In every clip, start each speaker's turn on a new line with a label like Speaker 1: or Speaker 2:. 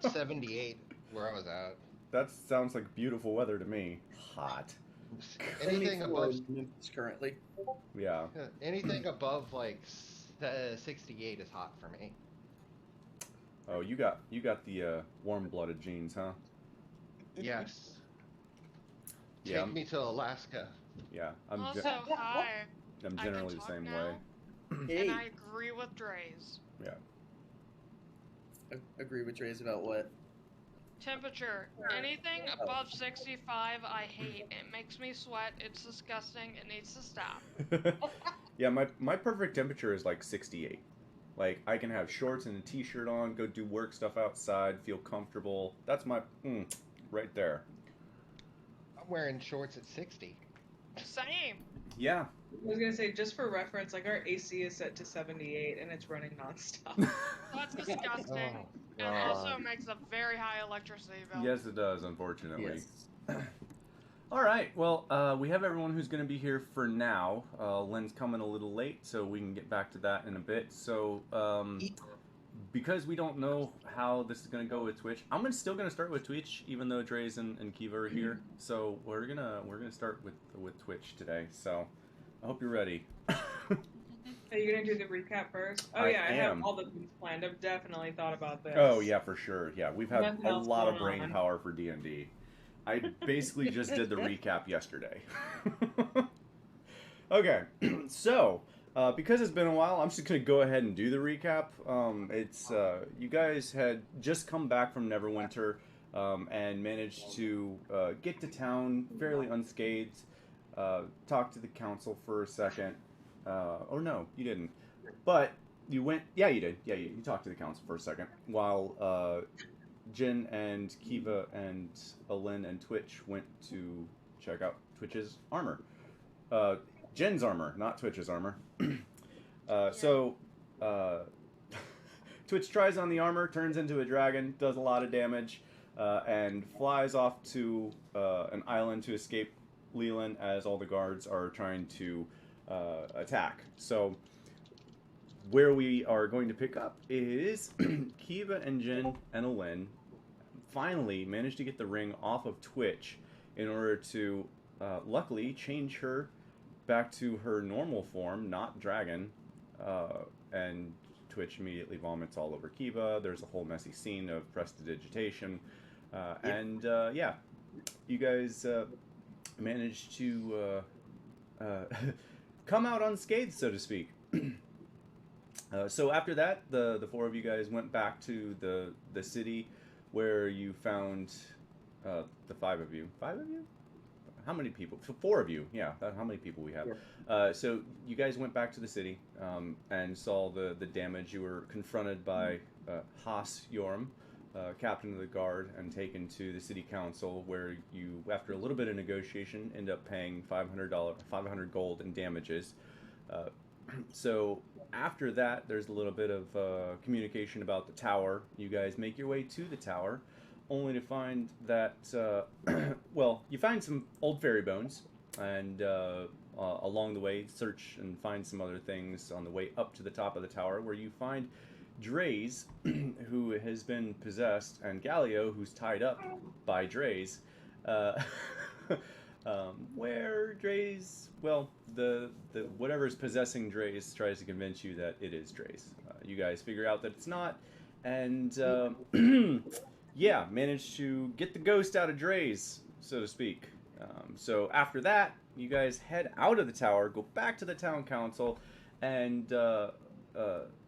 Speaker 1: 78 where I was at.
Speaker 2: That sounds like beautiful weather to me. Hot.
Speaker 1: Anything
Speaker 3: 24
Speaker 1: above,
Speaker 3: in Memphis currently.
Speaker 2: Yeah.
Speaker 1: anything above like 68 is hot for me.
Speaker 2: Oh, you got the warm-blooded genes, huh?
Speaker 1: Yes.
Speaker 2: Yeah,
Speaker 1: Take me to Alaska.
Speaker 2: yeah.
Speaker 4: Also, hi.
Speaker 2: I'm
Speaker 4: I can
Speaker 2: generally the
Speaker 4: talk
Speaker 2: same way.
Speaker 4: now, and
Speaker 3: Hey,
Speaker 4: I agree with Dre's.
Speaker 2: Yeah.
Speaker 3: agree with Dre's about what?
Speaker 4: Temperature. Anything above 65, I hate. It makes me sweat. It's disgusting. It needs to stop.
Speaker 2: Yeah, my perfect temperature is like 68. Like I can have shorts and a t-shirt on, go do work stuff outside, feel comfortable. That's my right there.
Speaker 1: I'm wearing shorts at 60.
Speaker 4: Same.
Speaker 2: Yeah.
Speaker 5: I was gonna say, just for reference, like our AC is set to 78 and it's running nonstop.
Speaker 4: That's disgusting.
Speaker 1: Oh,
Speaker 4: And also
Speaker 1: God.
Speaker 4: makes a very high electricity bill.
Speaker 2: Yes, it does, unfortunately.
Speaker 3: Yes.
Speaker 2: All right. Well, we have everyone who's going to be here for now. Lynn's coming a little late, so we can get back to that in a bit. So, because we don't know how this is going to go with Twitch, still gonna start with Twitch, even though Dre's and Kiva are here. So we're gonna start with Twitch today. So I hope you're ready.
Speaker 5: Are you gonna do the recap first? Oh
Speaker 2: I
Speaker 5: yeah, I
Speaker 2: am.
Speaker 5: have all the things planned. I've definitely thought about this.
Speaker 2: Oh yeah, for sure. Yeah, we've had
Speaker 5: Nothing
Speaker 2: a
Speaker 5: else
Speaker 2: lot of
Speaker 5: going
Speaker 2: brain
Speaker 5: on.
Speaker 2: power for D&D. I basically just did the recap yesterday. Okay, so because it's been a while, I'm just gonna go ahead and do the recap. It's you guys had just come back from Neverwinter and managed to get to town fairly unscathed. Talk to the council for a second. Or no, you didn't. But you went. Yeah, you did. Yeah, you talked to the council for a second while Jin and Kiva and Alin and Twitch went to check out Twitch's armor. Jin's armor, not Twitch's armor. So Twitch tries on the armor, turns into a dragon, does a lot of damage, and flies off to an island to escape Leland as all the guards are trying to attack. So where we are going to pick up is Kiva and Jin and Alin finally managed to get the ring off of Twitch in order to luckily change her back to her normal form, not dragon, and Twitch immediately vomits all over Kiva. There's a whole messy scene of prestidigitation, and yeah, you guys managed to come out unscathed, so to speak. So after that, the four of you guys went back to the city where you found the five of you. Five of you? How many people? Four of you. Yeah. How many people we have?
Speaker 3: Yeah.
Speaker 2: So you guys went back to the city and saw the damage. You were confronted by Haas Yorm, captain of the guard, and taken to the city council, where you, after a little bit of negotiation, end up paying $500 gold in damages. So after that, there's a little bit of communication about the tower. You guys make your way to the tower, only to find that, well, you find some old fairy bones, and along the way, search and find some other things on the way up to the top of the tower, where you find Draze, who has been possessed, and Galio, who's tied up by Draze. Where Draze, well, the whatever's possessing Draze tries to convince you that it is Draze. You guys figure out that it's not, and yeah, manage to get the ghost out of Draze, so to speak. So after that, you guys head out of the tower, go back to the town council, and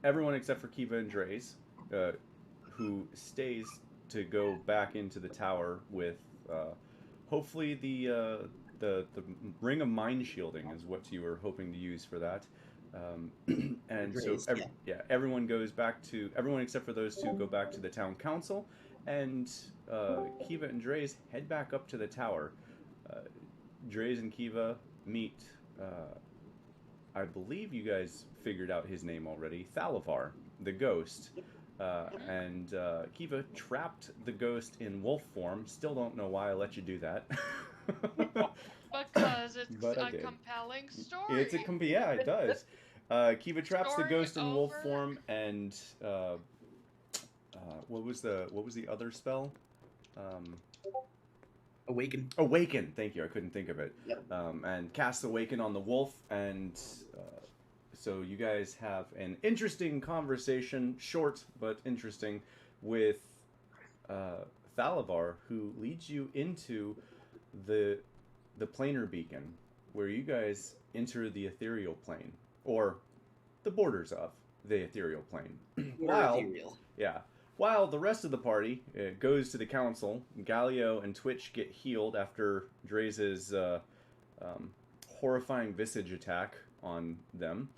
Speaker 2: everyone except for Kiva and Draze, who stays to go back into the tower with hopefully the ring of mind shielding is what you were hoping to use for that. And
Speaker 3: Draze,
Speaker 2: so everyone goes back to, everyone except for those two go back to the town council, and Kiva and Draze head back up to the tower. Draze and Kiva meet, I believe you guys figured out his name already, Thalavar, the ghost. And Kiva trapped the ghost in wolf form. Still don't know why I let you do that.
Speaker 4: Because it's
Speaker 2: But I
Speaker 4: a
Speaker 2: did.
Speaker 4: compelling story.
Speaker 2: Yeah, it does. Kiva traps the
Speaker 4: Story
Speaker 2: ghost in wolf
Speaker 4: over.
Speaker 2: form, and what was the other spell?
Speaker 3: Awaken.
Speaker 2: Awaken. Thank you. I couldn't think of it.
Speaker 3: Yep.
Speaker 2: And cast Awaken on the wolf, and so you guys have an interesting conversation, short but interesting, with Thalavar, who leads you into the planar beacon, where you guys enter the ethereal plane, or the borders of the ethereal plane. While the rest of the party goes to the council, Galio and Twitch get healed after Dreza's horrifying visage attack on them.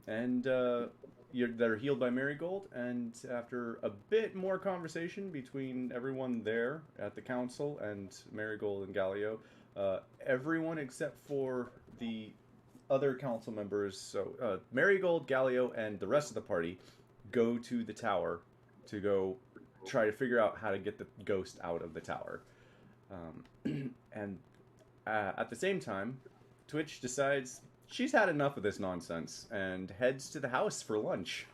Speaker 2: They're healed by Marigold, and after a bit more conversation between everyone there at the council and Marigold and Galio, everyone except for the other council members, so Marigold, Galio, and the rest of the party, go to the tower to go try to figure out how to get the ghost out of the tower. And at the same time, Twitch decides she's had enough of this nonsense and heads to the house for lunch.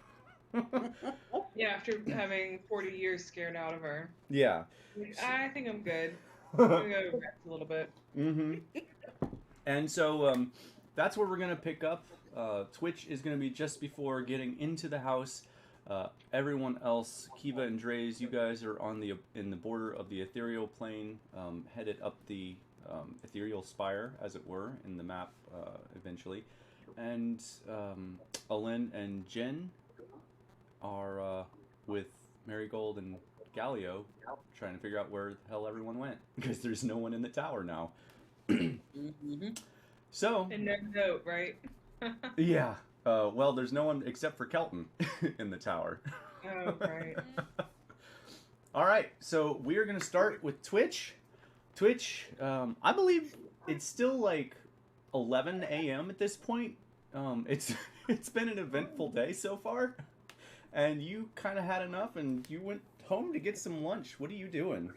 Speaker 5: Yeah, after having 40 years scared out of her.
Speaker 2: Yeah.
Speaker 5: I think I'm good. I'm gonna go rest a little bit.
Speaker 2: Mm-hmm. And so that's where we're gonna pick up. Twitch is gonna be just before getting into the house. Everyone else, Kiva and Dreys, you guys are in the border of the ethereal plane, headed up the ethereal spire, as it were, in the map eventually. And Alin and Jen are with Marigold and Galio trying to figure out where the hell everyone went, because there's no one in the tower now.
Speaker 3: Mm-hmm.
Speaker 2: So...
Speaker 5: And no note, right?
Speaker 2: Yeah. Well, there's no one except for Kelton in the tower.
Speaker 5: Oh, right.
Speaker 2: All right, so we're going to start with Twitch. Twitch, I believe it's still like 11 a.m. at this point. It's been an eventful day so far, and you kind of had enough, and you went home to get some lunch. What are you doing?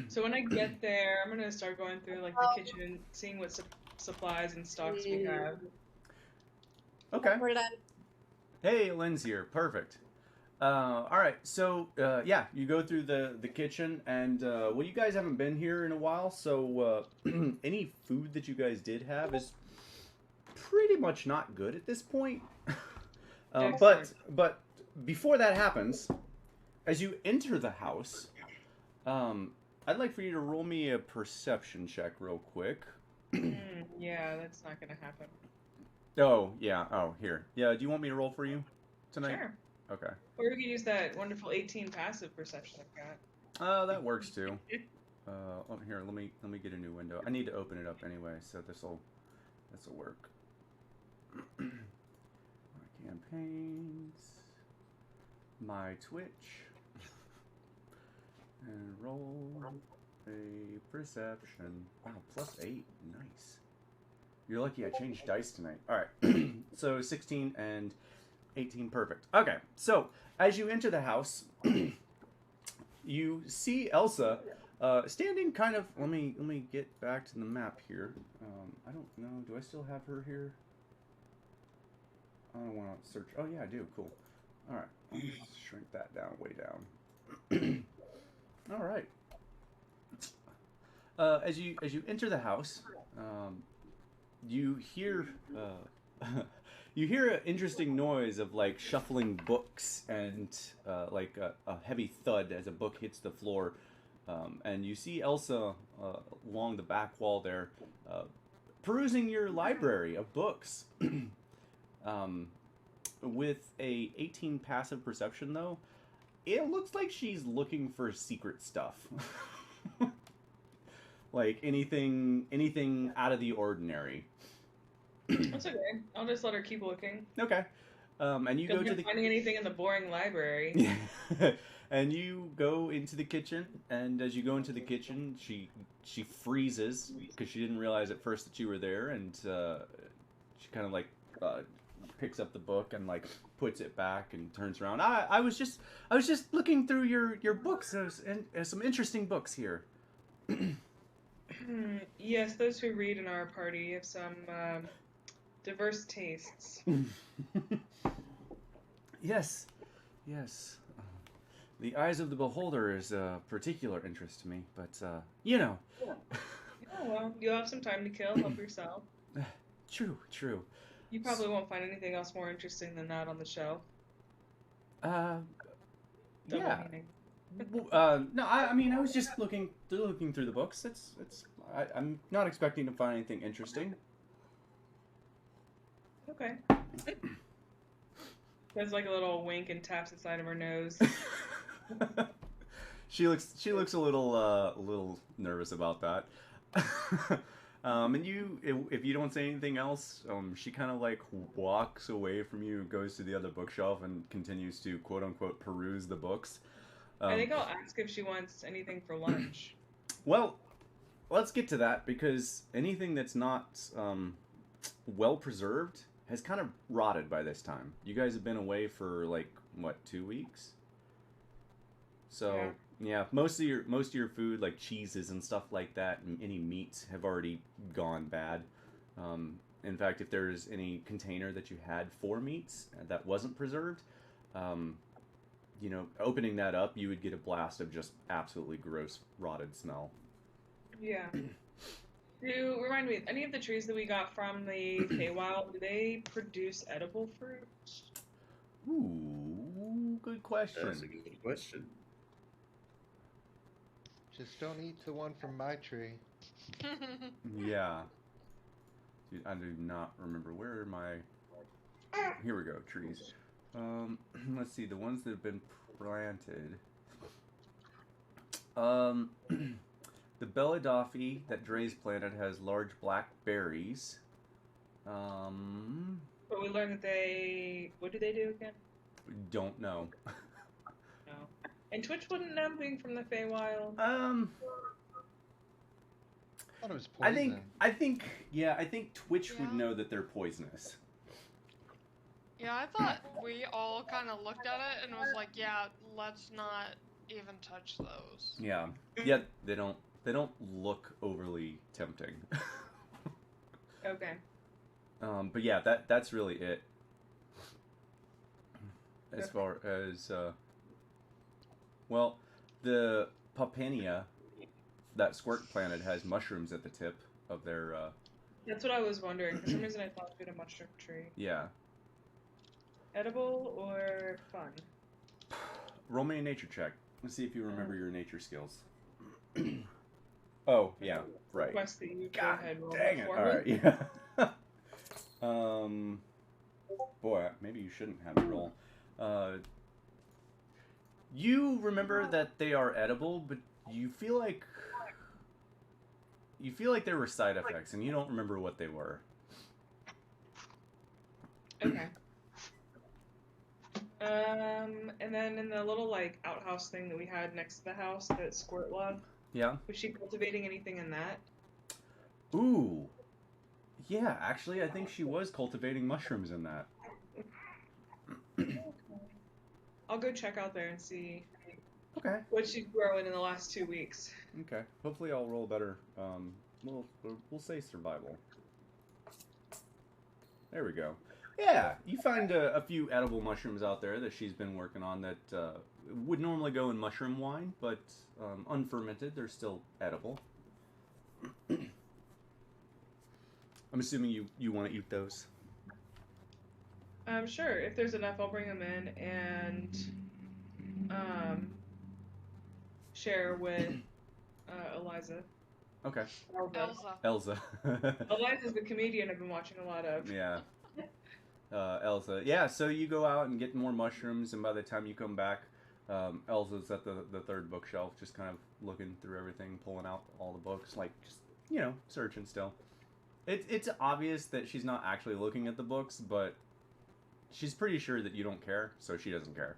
Speaker 5: So when I get there, I'm gonna start going through like the kitchen, seeing what supplies and stocks we have.
Speaker 2: Okay. Hey, Lynn's here. Perfect. All right, so yeah, you go through the kitchen, and well, you guys haven't been here in a while, so any food that you guys did have is pretty much not good at this point. But before that happens, as you enter the house, I'd like for you to roll me a perception check real quick.
Speaker 5: Yeah, that's not gonna happen.
Speaker 2: Oh, yeah. Oh, here. Yeah, do you want me to roll for you tonight?
Speaker 5: Sure.
Speaker 2: Okay.
Speaker 5: Or we could use that wonderful 18 passive perception I've got.
Speaker 2: Oh, that works too. Here, let me get a new window. I need to open it up anyway, so this'll work. My campaigns, my Twitch, and roll a perception. Wow, +8, nice. You're lucky I changed dice tonight. All right, so 16 and 18, perfect. Okay, so as you enter the house, you see Elsa standing kind of. Let me get back to the map here. I don't know. Do I still have her here? I don't want to search. Oh yeah, I do. Cool. All right, I'll just shrink that down, way down. All right. As you enter the house, you hear. You hear an interesting noise of like shuffling books and like a heavy thud as a book hits the floor, and you see Elsa along the back wall there, perusing your library of books. With a 18 passive perception though, it looks like she's looking for secret stuff. Like anything out of the ordinary.
Speaker 5: That's okay. I'll just let her keep looking.
Speaker 2: Okay. And you go to the
Speaker 5: finding anything in the boring library.
Speaker 2: And you go into the kitchen, and as you go into the kitchen, she freezes because she didn't realize at first that you were there, and she kind of like picks up the book and like puts it back and turns around. I was just looking through your books. There's some interesting books here.
Speaker 5: Yes, those who read in our party have some diverse tastes.
Speaker 2: Yes. Yes. The eyes of the beholder is a particular interest to me, but, you know.
Speaker 5: Oh, well, you'll have some time to kill. Help yourself.
Speaker 2: True, true.
Speaker 5: You probably won't find anything else more interesting than that on the shelf.
Speaker 2: Yeah.
Speaker 5: Double meaning.
Speaker 2: No, I mean, I was just looking through the books. I'm not expecting to find anything interesting.
Speaker 5: Okay. There's like a little wink and taps the side of her nose.
Speaker 2: She looks a little nervous about that. And if you don't say anything else, she kind of like walks away from you, goes to the other bookshelf, and continues to quote unquote peruse the books.
Speaker 5: I think I'll ask if she wants anything for lunch.
Speaker 2: Well, let's get to that, because anything that's not well preserved has kind of rotted by this time. You guys have been away for like what, 2 weeks? So yeah, most of your food, like cheeses and stuff like that, and any meats have already gone bad. In fact, if there's any container that you had for meats that wasn't preserved, opening that up, you would get a blast of just absolutely gross, rotted smell.
Speaker 5: Yeah. Remind me, any of the trees that we got from the Feywild, do they produce edible fruit?
Speaker 2: Ooh, good question.
Speaker 3: That's a good question.
Speaker 1: Just don't eat the one from my tree.
Speaker 2: Yeah. Dude, I do not remember where are my... Here we go, trees. Let's see, the ones that have been planted. The Belladoffi that Dre's planted has large black berries.
Speaker 5: But we learned that they... What do they do again?
Speaker 2: Don't know.
Speaker 5: No. And Twitch wouldn't know being from the Feywild.
Speaker 1: I thought it was poison.
Speaker 2: I think Twitch would know that they're poisonous.
Speaker 4: Yeah, I thought we all kind of looked at it and was like, yeah, let's not even touch those.
Speaker 2: Yeah. They don't look overly tempting.
Speaker 5: Okay.
Speaker 2: But yeah, that's really it. As far as well, the Popania that Squirt planted has mushrooms at the tip of their
Speaker 5: That's what I was wondering. For some reason I thought we had a mushroom tree.
Speaker 2: yeah.
Speaker 5: Edible or fun?
Speaker 2: Roll me a nature check. Let's see if you remember your nature skills. Oh, yeah, right.
Speaker 5: Request that you go
Speaker 2: God
Speaker 5: ahead and roll
Speaker 2: dang it.
Speaker 5: for
Speaker 2: Alright,
Speaker 5: me.
Speaker 2: yeah. Boy, maybe you shouldn't have me roll. You remember that they are edible, but you feel like there were side effects, and you don't remember what they were.
Speaker 5: Okay. And then in the little like outhouse thing that we had next to the house that Squirt loved,
Speaker 2: Yeah.
Speaker 5: was she cultivating anything in that?
Speaker 2: Ooh. Yeah, actually, I think she was cultivating mushrooms in that.
Speaker 5: I'll go check out there and see
Speaker 2: Okay.
Speaker 5: what she's growing in the last 2 weeks.
Speaker 2: Okay. Hopefully, I'll roll better. We'll say survival. There we go. Yeah, you find a few edible mushrooms out there that she's been working on that would normally go in mushroom wine, but unfermented, they're still edible. I'm assuming you want to eat those.
Speaker 5: Sure. If there's enough, I'll bring them in and share with Eliza.
Speaker 2: Okay.
Speaker 4: Elsa.
Speaker 5: Eliza's the comedian I've been watching a lot of.
Speaker 2: Yeah. Elsa. Yeah, so you go out and get more mushrooms, and by the time you come back, Elsa's at the third bookshelf, just kind of looking through everything, pulling out all the books, like, just, searching still. It's obvious that she's not actually looking at the books, but she's pretty sure that you don't care, so she doesn't care.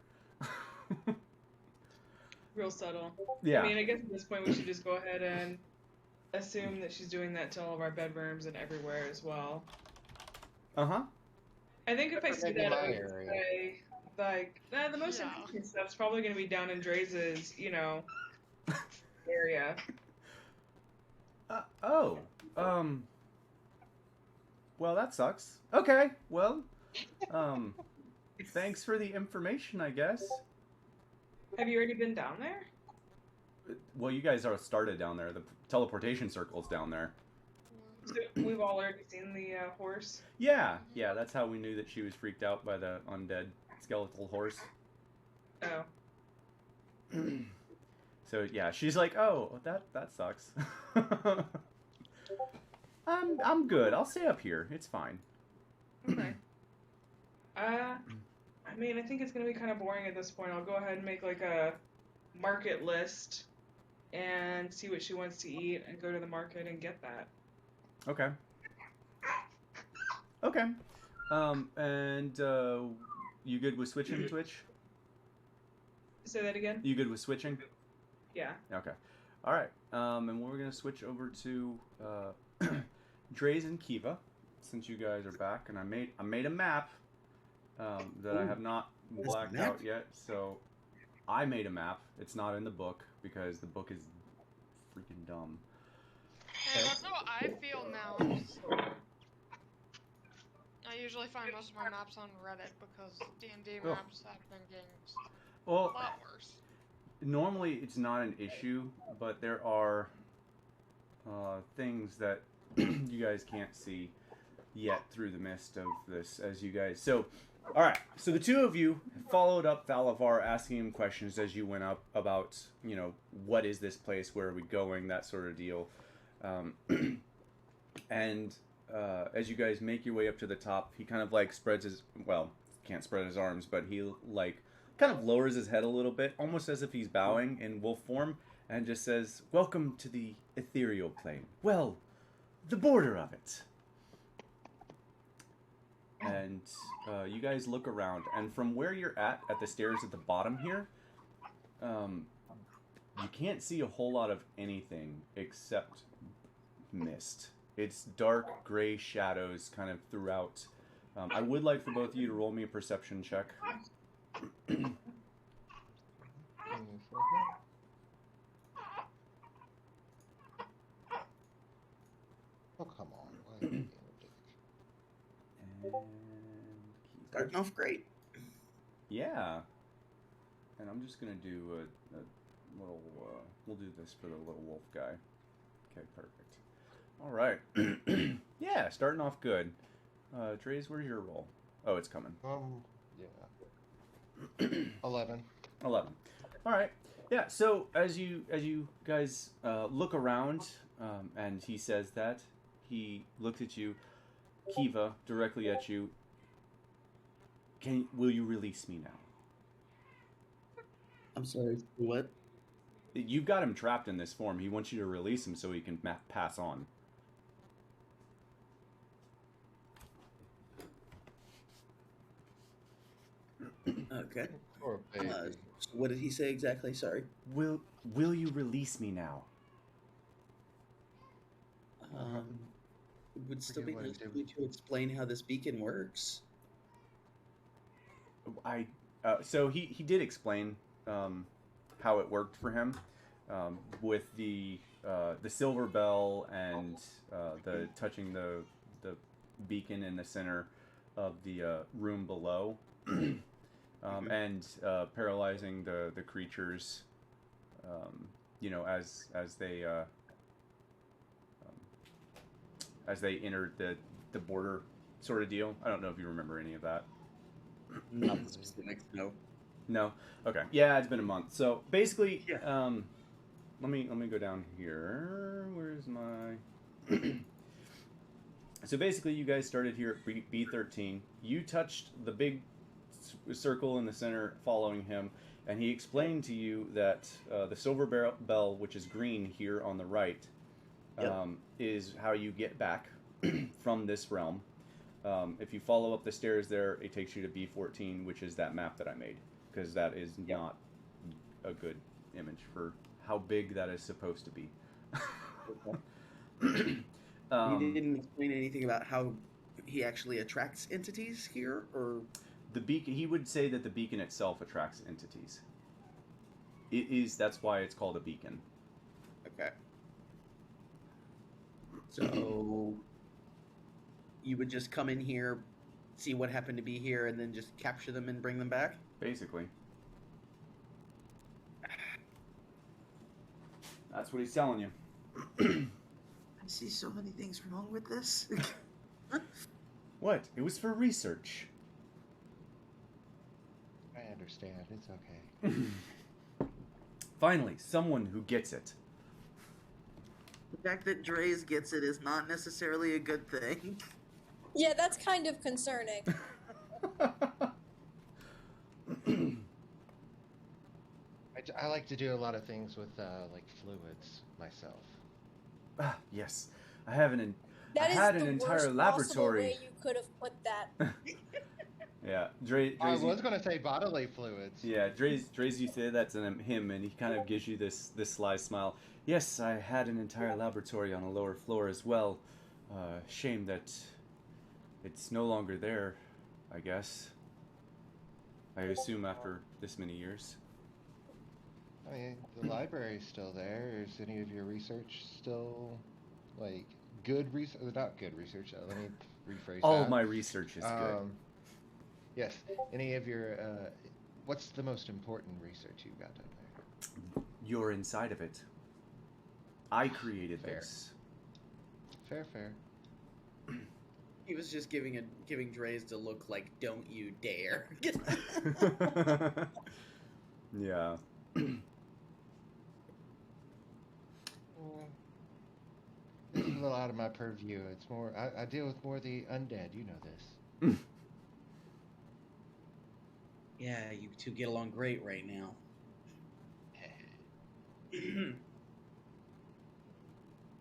Speaker 5: Real subtle.
Speaker 2: Yeah.
Speaker 5: I mean, I guess at this point we should just go ahead and assume that she's doing that to all of our bedrooms and everywhere as well.
Speaker 2: Uh-huh.
Speaker 5: I think if I see that, I would
Speaker 1: area.
Speaker 5: say, like, the most interesting stuff's probably going to be down in Dre's, area.
Speaker 2: Well, that sucks. Okay, well, thanks for the information, I guess.
Speaker 5: Have you already been down there?
Speaker 2: Well, you guys are started down there. The teleportation circle's down there.
Speaker 5: So we've all already seen the horse.
Speaker 2: Yeah, that's how we knew that she was freaked out by the undead skeletal horse.
Speaker 5: Oh.
Speaker 2: So yeah, she's like, "Oh, that sucks." I'm good. I'll stay up here. It's fine.
Speaker 5: Okay. I mean, I think it's gonna be kind of boring at this point. I'll go ahead and make like a market list and see what she wants to eat and go to the market and get that.
Speaker 2: Okay. Okay. And you good with switching, Twitch?
Speaker 5: Say that again?
Speaker 2: You good with switching?
Speaker 5: Yeah.
Speaker 2: Okay. All right. And we're gonna switch over to Dre's and Kiva, since you guys are back, and I made a map that I have not blacked out yet. So I made a map. It's not in the book because the book is freaking dumb.
Speaker 4: Hey, that's how I feel now. I usually find most of my maps on Reddit because D&D
Speaker 2: Oh.
Speaker 4: maps have been getting a
Speaker 2: Well,
Speaker 4: lot worse.
Speaker 2: normally it's not an issue, but there are things that you guys can't see yet through the mist of this as you guys. So, all right. So the two of you followed up Thalavar, asking him questions as you went up about, what is this place, where are we going, that sort of deal. And as you guys make your way up to the top, he kind of like spreads his, well, can't spread his arms, but he like kind of lowers his head a little bit, almost as if he's bowing in wolf form, and just says, "Welcome to the ethereal plane. Well, the border of it." And you guys look around, and from where you're at the stairs at the bottom here, you can't see a whole lot of anything except mist. It's dark gray shadows kind of throughout. I would like for both of you to roll me a perception check.
Speaker 1: Oh, come on. Why are you being ridiculous?
Speaker 2: And
Speaker 3: Starting off great.
Speaker 2: yeah. And I'm just gonna do a little. We'll do this for the little wolf guy. Okay, perfect. All right. Yeah, starting off good. Dre's, where's your roll? Oh, it's coming.
Speaker 1: Yeah. 11.
Speaker 2: 11. All right. Yeah. So as you guys look around, and he says that he looked at you, Kiva, directly at you. Will you release me now?
Speaker 3: I'm sorry, what?
Speaker 2: You've got him trapped in this form. He wants you to release him so he can pass on.
Speaker 3: Okay.
Speaker 1: Poor baby.
Speaker 3: So what did he say exactly? Sorry.
Speaker 2: Will you release me now?
Speaker 3: It would still be
Speaker 1: Forget what I
Speaker 3: nice
Speaker 1: did.
Speaker 3: for you to explain how this beacon works.
Speaker 2: So he did explain how it worked for him with the silver bell and the touching the beacon in the center of the room below, and paralyzing the creatures, as they entered the border sort of deal. I don't know if you remember any of that.
Speaker 3: Not the specifics, no.
Speaker 2: No. Okay. Yeah, it's been a month. So basically,
Speaker 3: Yeah.
Speaker 2: let me go down here. Where's my? So basically, you guys started here at B13. You touched the big circle in the center, following him, and he explained to you that the silver bell, which is green here on the right, is how you get back from this realm. If you follow up the stairs there, it takes you to B14, which is that map that I made, because that is not a good image for how big that is supposed to be.
Speaker 3: He didn't explain anything about how he actually attracts entities here, or
Speaker 2: The beacon. He would say that the beacon itself attracts entities. That's why it's called a beacon.
Speaker 3: okay. So you would just come in here see what happened to be here and then just capture them and bring them back?
Speaker 2: Basically. That's what he's telling you.
Speaker 3: I see so many things wrong with this.
Speaker 2: What? It was for research.
Speaker 1: I understand. It's okay.
Speaker 2: Finally, someone who gets it.
Speaker 3: The fact that Dre's gets it is not necessarily a good thing.
Speaker 6: Yeah, that's kind of concerning.
Speaker 1: I like to do a lot of things with like fluids myself.
Speaker 2: Ah, yes. I have an
Speaker 6: That
Speaker 2: I
Speaker 6: is
Speaker 2: had
Speaker 6: the
Speaker 2: an entire
Speaker 6: worst possible
Speaker 2: laboratory.
Speaker 6: way you could have put that.
Speaker 2: Yeah,
Speaker 1: I was going to say bodily fluids.
Speaker 2: Yeah, Dre's you say that's him, and he kind of gives you this sly smile. Yes, I had an entire laboratory on a lower floor as well. Shame that it's no longer there, I guess. I assume after this many years.
Speaker 1: I mean, the library's still there. Is any of your research still, like, good research? Not good research. Let me rephrase
Speaker 2: All
Speaker 1: that.
Speaker 2: my research is good.
Speaker 1: Yes. Any of your, what's the most important research you've got done there?
Speaker 2: You're inside of it. I created
Speaker 1: Fair.
Speaker 2: this.
Speaker 1: Fair.
Speaker 3: He was just giving Dre's to look like, don't you dare.
Speaker 2: Yeah.
Speaker 1: This is a little out of my purview. It's more, I deal with more the undead. You know this.
Speaker 3: Yeah, you two get along great right now.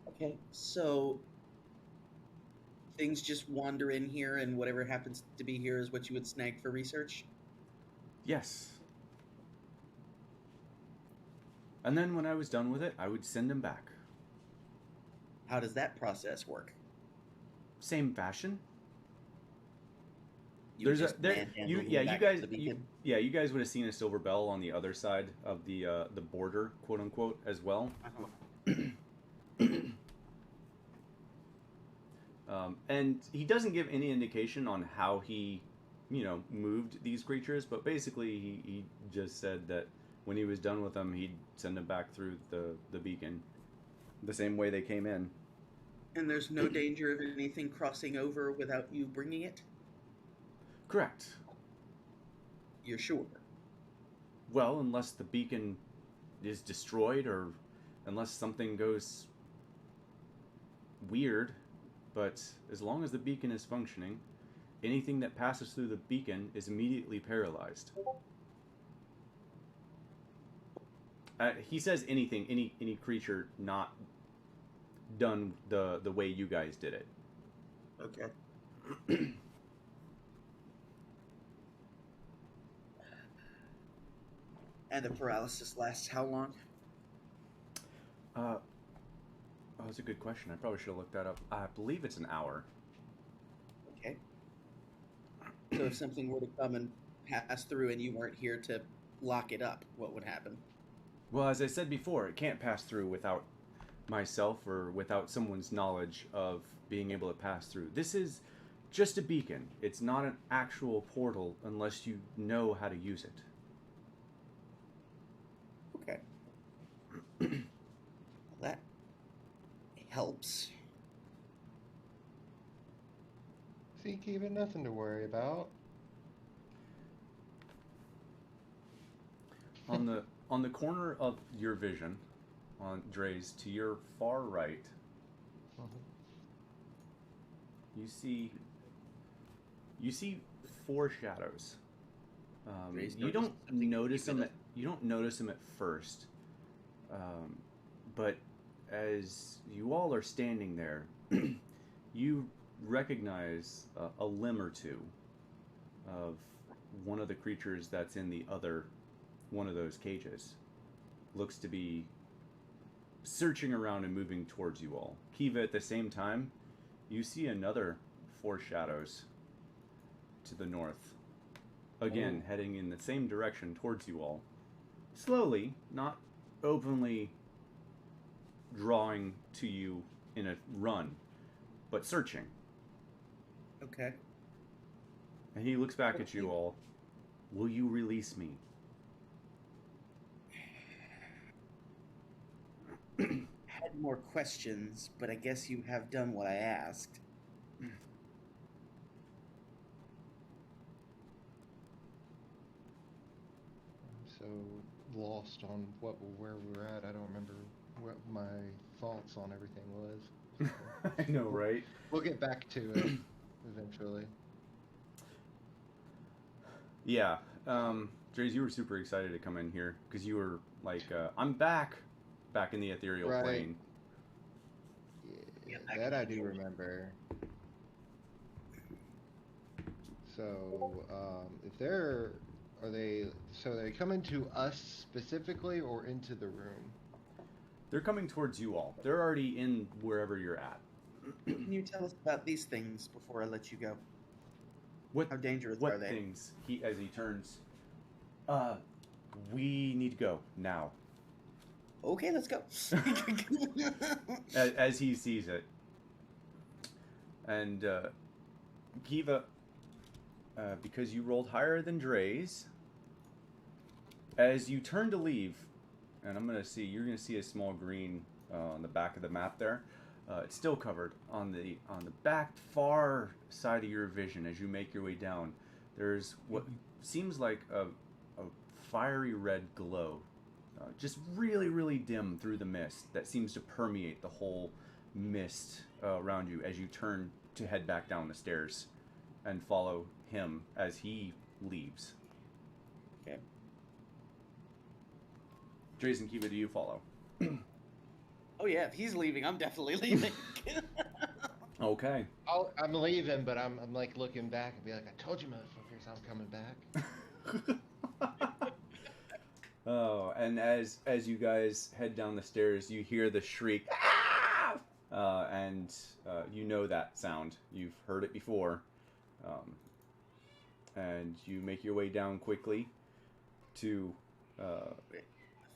Speaker 3: Okay, so things just wander in here, and whatever happens to be here is what you would snag for research?
Speaker 2: Yes. And then when I was done with it, I would send him back.
Speaker 3: How does that process work?
Speaker 2: Same fashion.
Speaker 3: You would just manhandle them back to the beacon?
Speaker 2: You guys would have seen a silver bell on the other side of the border, quote unquote, as well. And he doesn't give any indication on how he, moved these creatures, but basically he just said that when he was done with them, he'd send them back through the beacon, the same way they came in.
Speaker 3: And there's no danger of anything crossing over without you bringing it?
Speaker 2: Correct.
Speaker 3: You're sure?
Speaker 2: Well, unless the beacon is destroyed or unless something goes weird, but as long as the beacon is functioning, anything that passes through the beacon is immediately paralyzed. He says anything, any creature not done the way you guys did it.
Speaker 3: Okay. And the paralysis lasts how long?
Speaker 2: Oh, that's a good question. I probably should have looked that up. I believe it's an hour.
Speaker 3: Okay. So if something were to come and pass through and you weren't here to lock it up, what would happen?
Speaker 2: Well, as I said before, it can't pass through without myself or without someone's knowledge of being able to pass through. This is just a beacon. It's not an actual portal unless you know how to use it.
Speaker 3: Okay. That helps.
Speaker 1: See, Kevin, nothing to worry about.
Speaker 2: On the corner of your vision, on Dre's, to your far right, you see 4 shadows. You don't notice them. You don't notice them at first, but as you all are standing there, you recognize a limb or two of one of the creatures that's in the other one of those cages. Looks to be searching around and moving towards you all. Kiva, at the same time, you see another 4 shadows to the north. Again, heading in the same direction towards you all. Slowly, not openly drawing to you in a run, but searching.
Speaker 3: Okay.
Speaker 2: And he looks back at you all. Will you release me?
Speaker 3: Had more questions, but I guess you have done what I asked.
Speaker 1: I'm so lost on where we were at. I don't remember what my thoughts on everything was.
Speaker 2: I know, right?
Speaker 1: We'll get back to it eventually.
Speaker 2: Yeah. Dreys, you were super excited to come in here because you were like, I'm back in the ethereal
Speaker 1: Right.
Speaker 2: plane.
Speaker 1: Yeah, that I do remember. So, if they're, are they coming to us specifically or into the room?
Speaker 2: They're coming towards you all. They're already in wherever you're at.
Speaker 3: Can you tell us about these things before I let you go?
Speaker 2: What?
Speaker 3: How dangerous
Speaker 2: What
Speaker 3: are they?
Speaker 2: things? As he turns. We need to go now.
Speaker 3: Okay, let's go.
Speaker 2: As he sees it. And Kiva, because you rolled higher than Dre's, as you turn to leave, and you're gonna see a small green on the back of the map there. It's still covered on the back far side of your vision as you make your way down. There's what seems like a fiery red glow, just really, really dim through the mist that seems to permeate the whole mist around you as you turn to head back down the stairs and follow him as he leaves.
Speaker 3: Okay.
Speaker 2: Dre's and Kiva, do you follow?
Speaker 3: Oh yeah, if he's leaving, I'm definitely leaving.
Speaker 2: Okay.
Speaker 1: I'm leaving, but I'm like looking back and be like, I told you, motherfuckers, I'm coming back.
Speaker 2: Oh, and as you guys head down the stairs, you hear the shriek, "Ah!" And you know that sound. You've heard it before. And you make your way down quickly to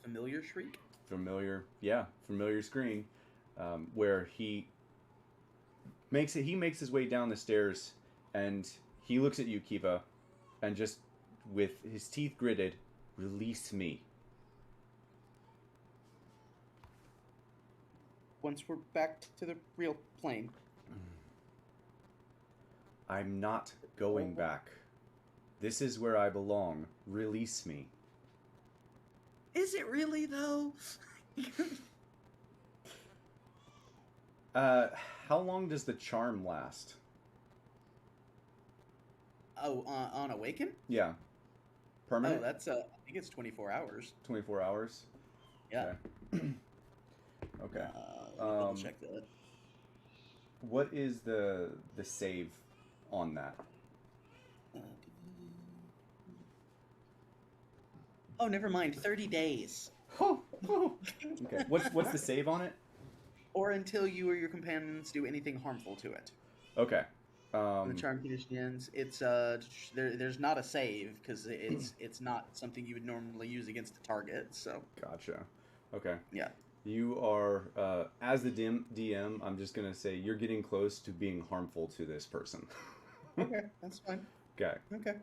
Speaker 3: Familiar shriek?
Speaker 2: familiar screen, where he makes his way down the stairs, and he looks at you, Kiva, and just with his teeth gritted, release me.
Speaker 3: Once we're back to the real plane.
Speaker 2: I'm not going back. This is where I belong. Release me.
Speaker 3: Is it really though?
Speaker 2: How long does the charm last?
Speaker 3: Oh, on Awaken?
Speaker 2: Yeah. Permanent?
Speaker 3: Oh, that's I think it's 24 hours.
Speaker 2: 24 hours?
Speaker 3: Yeah.
Speaker 2: Okay. Okay.
Speaker 3: Double check that.
Speaker 2: What is the save on that?
Speaker 3: Oh, never mind. 30 days.
Speaker 2: Okay. What's the save on it?
Speaker 3: Or until you or your companions do anything harmful to it.
Speaker 2: Okay.
Speaker 3: When the charm condition ends, it's there's not a save because it's not something you would normally use against a target. So.
Speaker 2: Gotcha. Okay.
Speaker 3: Yeah.
Speaker 2: You are, as the DM, I'm just gonna say you're getting close to being harmful to this person.
Speaker 3: Okay, that's fine.
Speaker 2: Okay.
Speaker 3: Okay.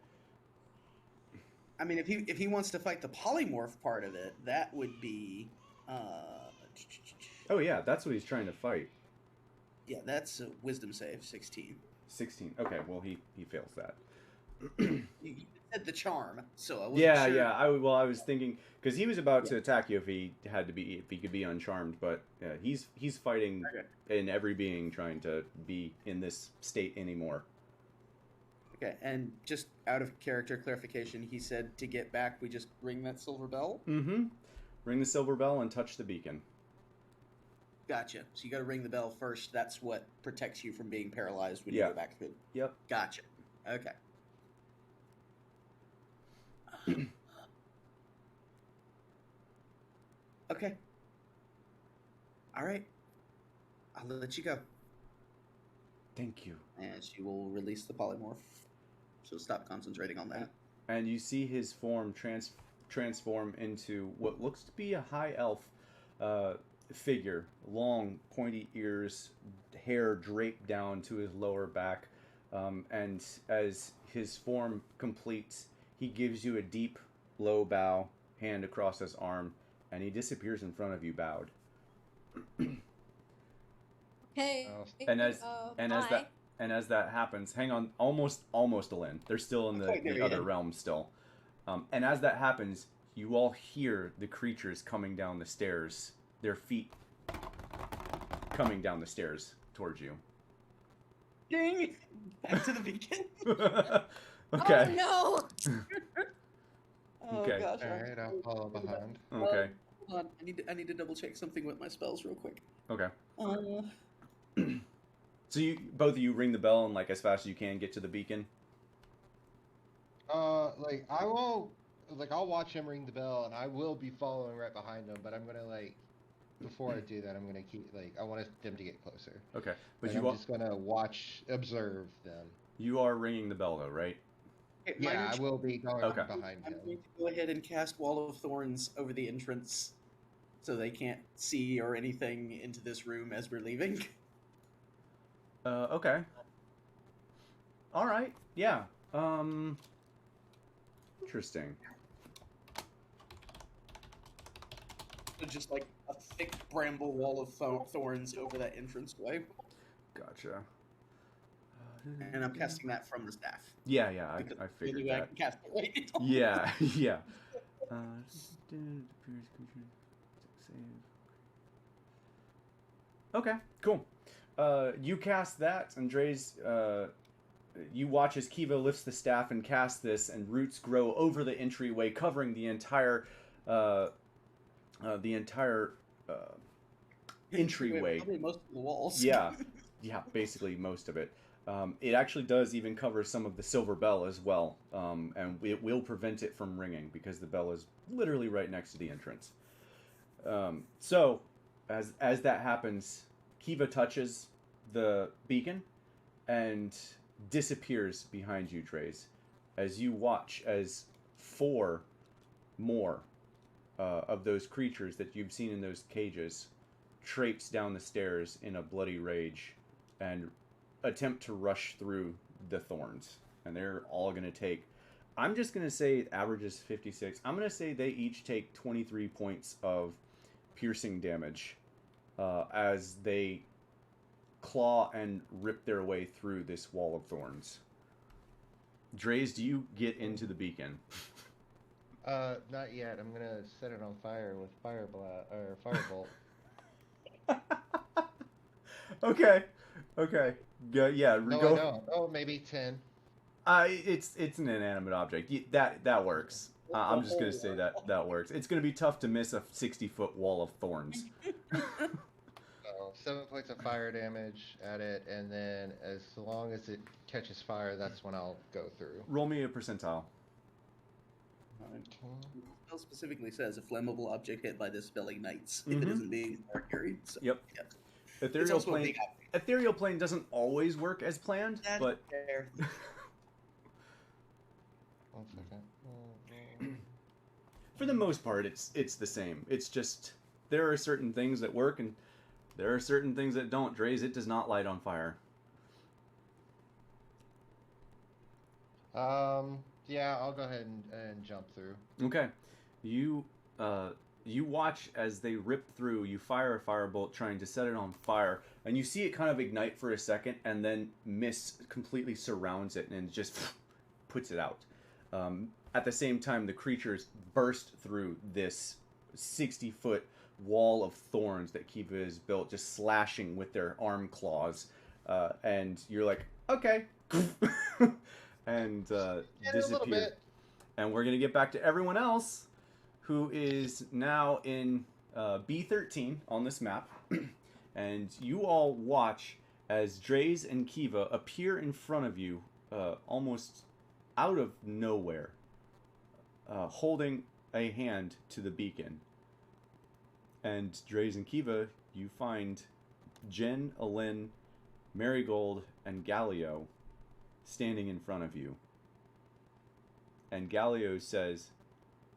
Speaker 3: I mean, if he wants to fight the polymorph part of it, that would be.
Speaker 2: Oh yeah, that's what he's trying to fight.
Speaker 3: Yeah, that's a wisdom save, 16.
Speaker 2: 16. Okay, well he fails that.
Speaker 3: You said the charm, so I wasn't
Speaker 2: Yeah,
Speaker 3: sure.
Speaker 2: yeah. I was thinking because he was about to attack you if he could be uncharmed, but he's fighting in every being trying to be in this state anymore.
Speaker 3: Okay, and just out of character clarification, he said to get back, we just ring that silver bell?
Speaker 2: Mm-hmm. Ring the silver bell and touch the beacon.
Speaker 3: Gotcha. So you gotta ring the bell first. That's what protects you from being paralyzed when you go back to it.
Speaker 2: Yep.
Speaker 3: Gotcha. Okay. Okay. All right. I'll let you go.
Speaker 2: Thank you.
Speaker 3: And she will release the polymorph. So stop concentrating on that.
Speaker 2: And you see his form transform into what looks to be a high elf figure. Long, pointy ears, hair draped down to his lower back, And as his form completes, he gives you a deep, low bow, hand across his arm, and he disappears in front of you, bowed.
Speaker 6: Hey.
Speaker 2: And as
Speaker 6: bye.
Speaker 2: that happens, hang on, almost Alin. They're still in the other realm still. And as that happens, you all hear the creatures coming down the stairs, their feet coming down the stairs towards you.
Speaker 3: Ding! Back to the beacon.
Speaker 2: Okay.
Speaker 6: Oh
Speaker 3: Oh
Speaker 2: Okay.
Speaker 3: gosh.
Speaker 1: Alright, I'll follow behind.
Speaker 2: Okay.
Speaker 3: Hold on. I need to double check something with my spells real quick.
Speaker 2: Okay.
Speaker 3: Uh,
Speaker 2: So you both of you ring the bell and like as fast as you can get to the beacon.
Speaker 1: Like I will, like I'll watch him ring the bell, and I will be following right behind him. But I'm gonna like, before I do that, I'm gonna keep like I want them to get closer.
Speaker 2: Okay. But
Speaker 1: And
Speaker 2: you
Speaker 1: I'm just gonna observe them.
Speaker 2: you are ringing the bell though, right?
Speaker 3: okay,
Speaker 1: Yeah,
Speaker 3: minor
Speaker 1: I will be going
Speaker 2: Okay.
Speaker 1: behind
Speaker 3: I'm
Speaker 1: him.
Speaker 3: going to go ahead and cast Wall of Thorns over the entrance so they can't see or anything into this room as we're leaving.
Speaker 2: Okay. All right. Yeah. Interesting.
Speaker 3: So just like a thick bramble wall of thorns over that entranceway.
Speaker 2: Gotcha.
Speaker 3: And I'm casting that from the staff.
Speaker 2: Yeah, I
Speaker 3: Because
Speaker 2: figured
Speaker 3: anyway, I
Speaker 2: that.
Speaker 3: can cast it right.
Speaker 2: Yeah, yeah. Okay, cool. You cast that, and Dre's, you watch as Kiva lifts the staff and casts this, and roots grow over the entryway, covering the entire entryway.
Speaker 3: Probably most of the walls.
Speaker 2: Yeah, basically most of it. It actually does even cover some of the silver bell as well, and it will prevent it from ringing because the bell is literally right next to the entrance. So, as that happens, Kiva touches the beacon and disappears behind you, Trace, as you watch as 4 more of those creatures that you've seen in those cages traipse down the stairs in a bloody rage and attempt to rush through the thorns. And they're all going to take, I'm just going to say it averages 56. I'm going to say they each take 23 points of piercing damage as they claw and rip their way through this wall of thorns. Dre's, do you get into the beacon?
Speaker 1: Not yet. I'm gonna set it on fire with firebolt.
Speaker 2: Okay. Yeah.
Speaker 1: No,
Speaker 2: go.
Speaker 1: I don't. Oh, maybe 10.
Speaker 2: It's an inanimate object. That works. I'm just gonna say that works. It's gonna be tough to miss a 60-foot wall of thorns.
Speaker 1: So 7 points of fire damage at it, and then as long as it catches fire, that's when I'll go through.
Speaker 2: Roll me a percentile.
Speaker 3: The spell specifically says a flammable object hit by this spell ignites if it isn't being carried. So,
Speaker 2: Yep.
Speaker 3: Yeah.
Speaker 2: Ethereal
Speaker 3: also a
Speaker 2: plane.
Speaker 3: big object.
Speaker 2: Ethereal plane doesn't always work as planned,
Speaker 3: That's
Speaker 2: but
Speaker 3: fair.
Speaker 1: 1 second.
Speaker 2: for the most part, it's the same. It's just there are certain things that work and there are certain things that don't. Dre's, it does not light on fire.
Speaker 1: Yeah, I'll go ahead and jump through.
Speaker 2: Okay, you watch as they rip through. You fire a firebolt trying to set it on fire, and you see it kind of ignite for a second, and then mist completely surrounds it and just puts it out. At the same time, the creatures burst through this 60-foot wall of thorns that Kiva has built, just slashing with their arm claws, and you're like, okay, and disappear. And we're gonna get back to everyone else, who is now in B13 on this map, and you all watch as Dre's and Kiva appear in front of you, almost out of nowhere, holding a hand to the beacon. And Dre's and Kiva, you find Jen, Alin, Marigold, and Galio standing in front of you. And Galio says,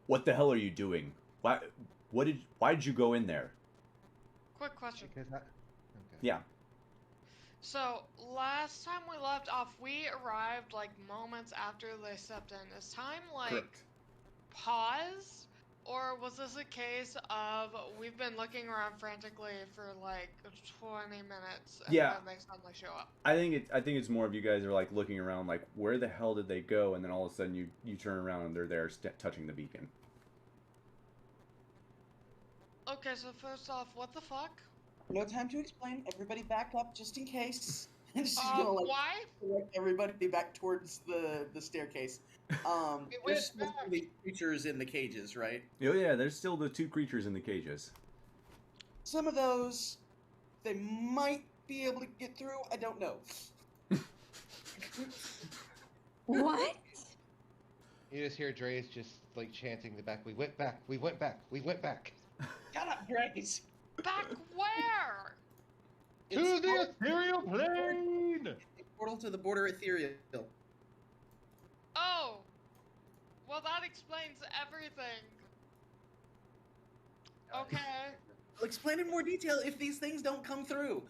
Speaker 2: "What the hell are you doing? Why did you go in there?"
Speaker 4: Quick question.
Speaker 1: Because okay.
Speaker 2: Yeah.
Speaker 4: So, last time we left off, we arrived, like, moments after they stepped in. Is time, like,
Speaker 2: Correct.
Speaker 4: pause? Or was this a case of we've been looking around frantically for, like, 20 minutes, and
Speaker 2: Yeah.
Speaker 4: then they suddenly show up?
Speaker 2: I think it's more of you guys are like looking around, like where the hell did they go, and then all of a sudden you turn around and they're there touching the beacon.
Speaker 4: Okay, so first off, what the fuck?
Speaker 3: No time to explain. Everybody back up just in case. She's gonna like
Speaker 4: Why?
Speaker 3: direct everybody back towards the staircase. There's supposed to be creatures in the cages, right?
Speaker 2: Oh yeah, there's still the 2 creatures in the cages.
Speaker 3: Some of those, they might be able to get through. I don't know.
Speaker 6: What?
Speaker 1: You just hear Dre's just like chanting the back. We went back. We went back. We went back.
Speaker 3: Shut up, Grace.
Speaker 4: Back where?
Speaker 1: To the ethereal plane.
Speaker 3: Portal to the border ethereal.
Speaker 4: Oh! Well, that explains everything. Okay.
Speaker 3: I'll explain in more detail if these things don't come through.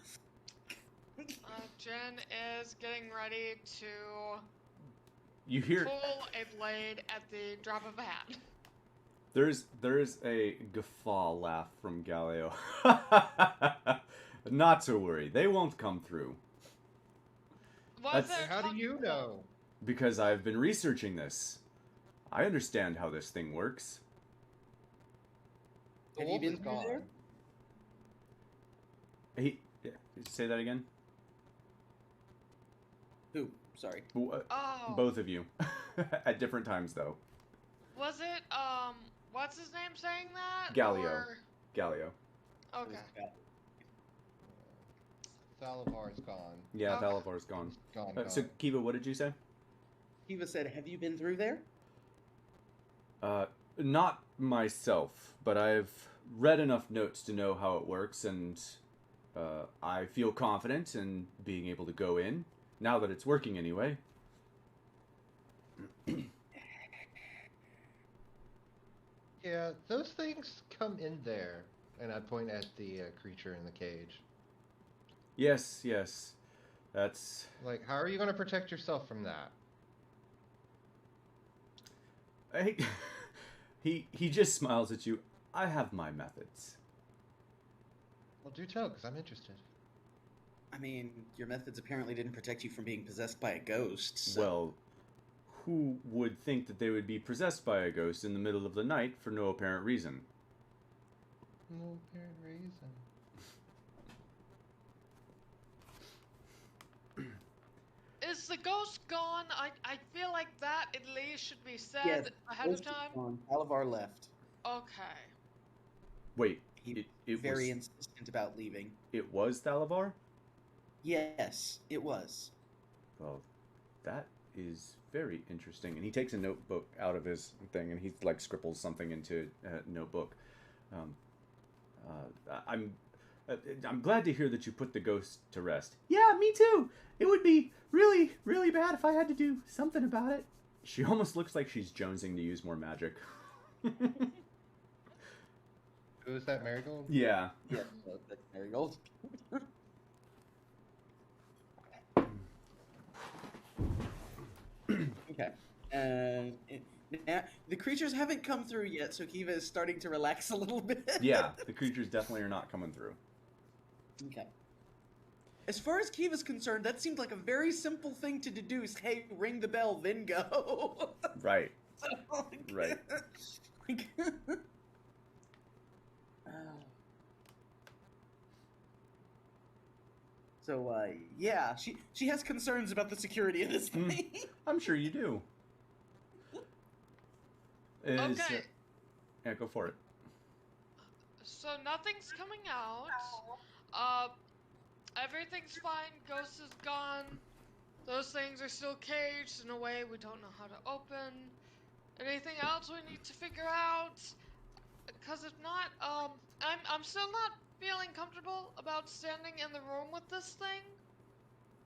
Speaker 4: Jen is getting ready to
Speaker 2: You hear
Speaker 4: pull a blade at the drop of a hat.
Speaker 2: there's a guffaw laugh from Galileo. Not to worry, they won't come through.
Speaker 4: Was
Speaker 2: That's-
Speaker 4: there
Speaker 1: How do
Speaker 4: some-
Speaker 1: you know?
Speaker 2: Because I've been researching this. I understand how this thing works.
Speaker 3: Have you
Speaker 1: Wolf
Speaker 3: been
Speaker 1: is
Speaker 3: through there?
Speaker 2: Say that again?
Speaker 3: Who? Sorry.
Speaker 4: Oh.
Speaker 2: Both of you. At different times, though.
Speaker 4: Was it, what's his name saying that?
Speaker 2: Galileo.
Speaker 4: Or-
Speaker 2: Galileo.
Speaker 4: Okay.
Speaker 1: Thalavar's gone.
Speaker 2: Yeah,
Speaker 4: Okay.
Speaker 2: Thalavar's gone.
Speaker 1: Gone.
Speaker 2: So, Kiva, what did you say?
Speaker 3: Kiva said, have you been through there?
Speaker 2: Not myself, but I've read enough notes to know how it works, and I feel confident in being able to go in, now that it's working anyway.
Speaker 1: Yeah, those things come in there, and I point at the creature in the cage.
Speaker 2: Yes, that's...
Speaker 1: Like, how are you going to protect yourself from that?
Speaker 2: He just smiles at you. I have my methods.
Speaker 1: Well, do tell, because I'm interested.
Speaker 3: I mean, your methods apparently didn't protect you from being possessed by a ghost. So.
Speaker 2: Well, who would think that they would be possessed by a ghost in the middle of the night for no apparent reason?
Speaker 1: No apparent reason.
Speaker 4: Is the ghost gone? I feel like that at least should be said
Speaker 3: Yes,
Speaker 4: ahead of
Speaker 3: Ghost is
Speaker 4: time.
Speaker 3: gone. Alavar left.
Speaker 4: Okay.
Speaker 2: Wait,
Speaker 3: He
Speaker 2: it
Speaker 3: very
Speaker 2: was
Speaker 3: insistent about leaving.
Speaker 2: it was Thalavar?
Speaker 3: Yes, it was.
Speaker 2: Well, that is very interesting. And he takes a notebook out of his thing and he like scribbles something into a notebook. I'm glad to hear that you put the ghost to rest. Yeah, me too. It would be really, really bad if I had to do something about it. She almost looks like she's jonesing to use more magic.
Speaker 1: Who is that, Marigold?
Speaker 2: Yeah.
Speaker 3: Yeah, that's Marigold. Okay. Now, the creatures haven't come through yet, so Kiva is starting to relax a little bit.
Speaker 2: Yeah, the creatures definitely are not coming through.
Speaker 3: Okay. As far as Kiva's concerned, that seemed like a very simple thing to deduce. Hey, ring the bell, then go.
Speaker 2: Right.
Speaker 3: So,
Speaker 2: Right. So, yeah, she has concerns about the security of this thing. I'm sure you do.
Speaker 4: Okay.
Speaker 2: Yeah, go for it.
Speaker 4: So nothing's coming out. Everything's fine. Ghost is gone. Those things are still caged in a way we don't know how to open. Anything else we need to figure out? Because if not, I'm still not feeling comfortable about standing in the room with this thing.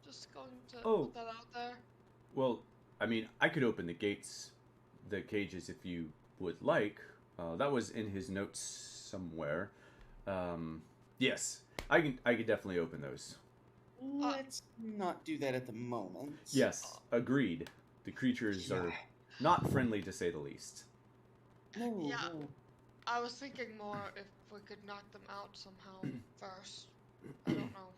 Speaker 4: Just going to put that out there.
Speaker 2: Well, I mean, I could open the gates, the cages, if you would like. That was in his notes somewhere. Yes, I could definitely open those.
Speaker 3: Let's not do that at the moment.
Speaker 2: Yes, agreed. The creatures are not friendly to say the least.
Speaker 3: No,
Speaker 4: Yeah.
Speaker 3: no.
Speaker 4: I was thinking more if we could knock them out somehow first. I don't know.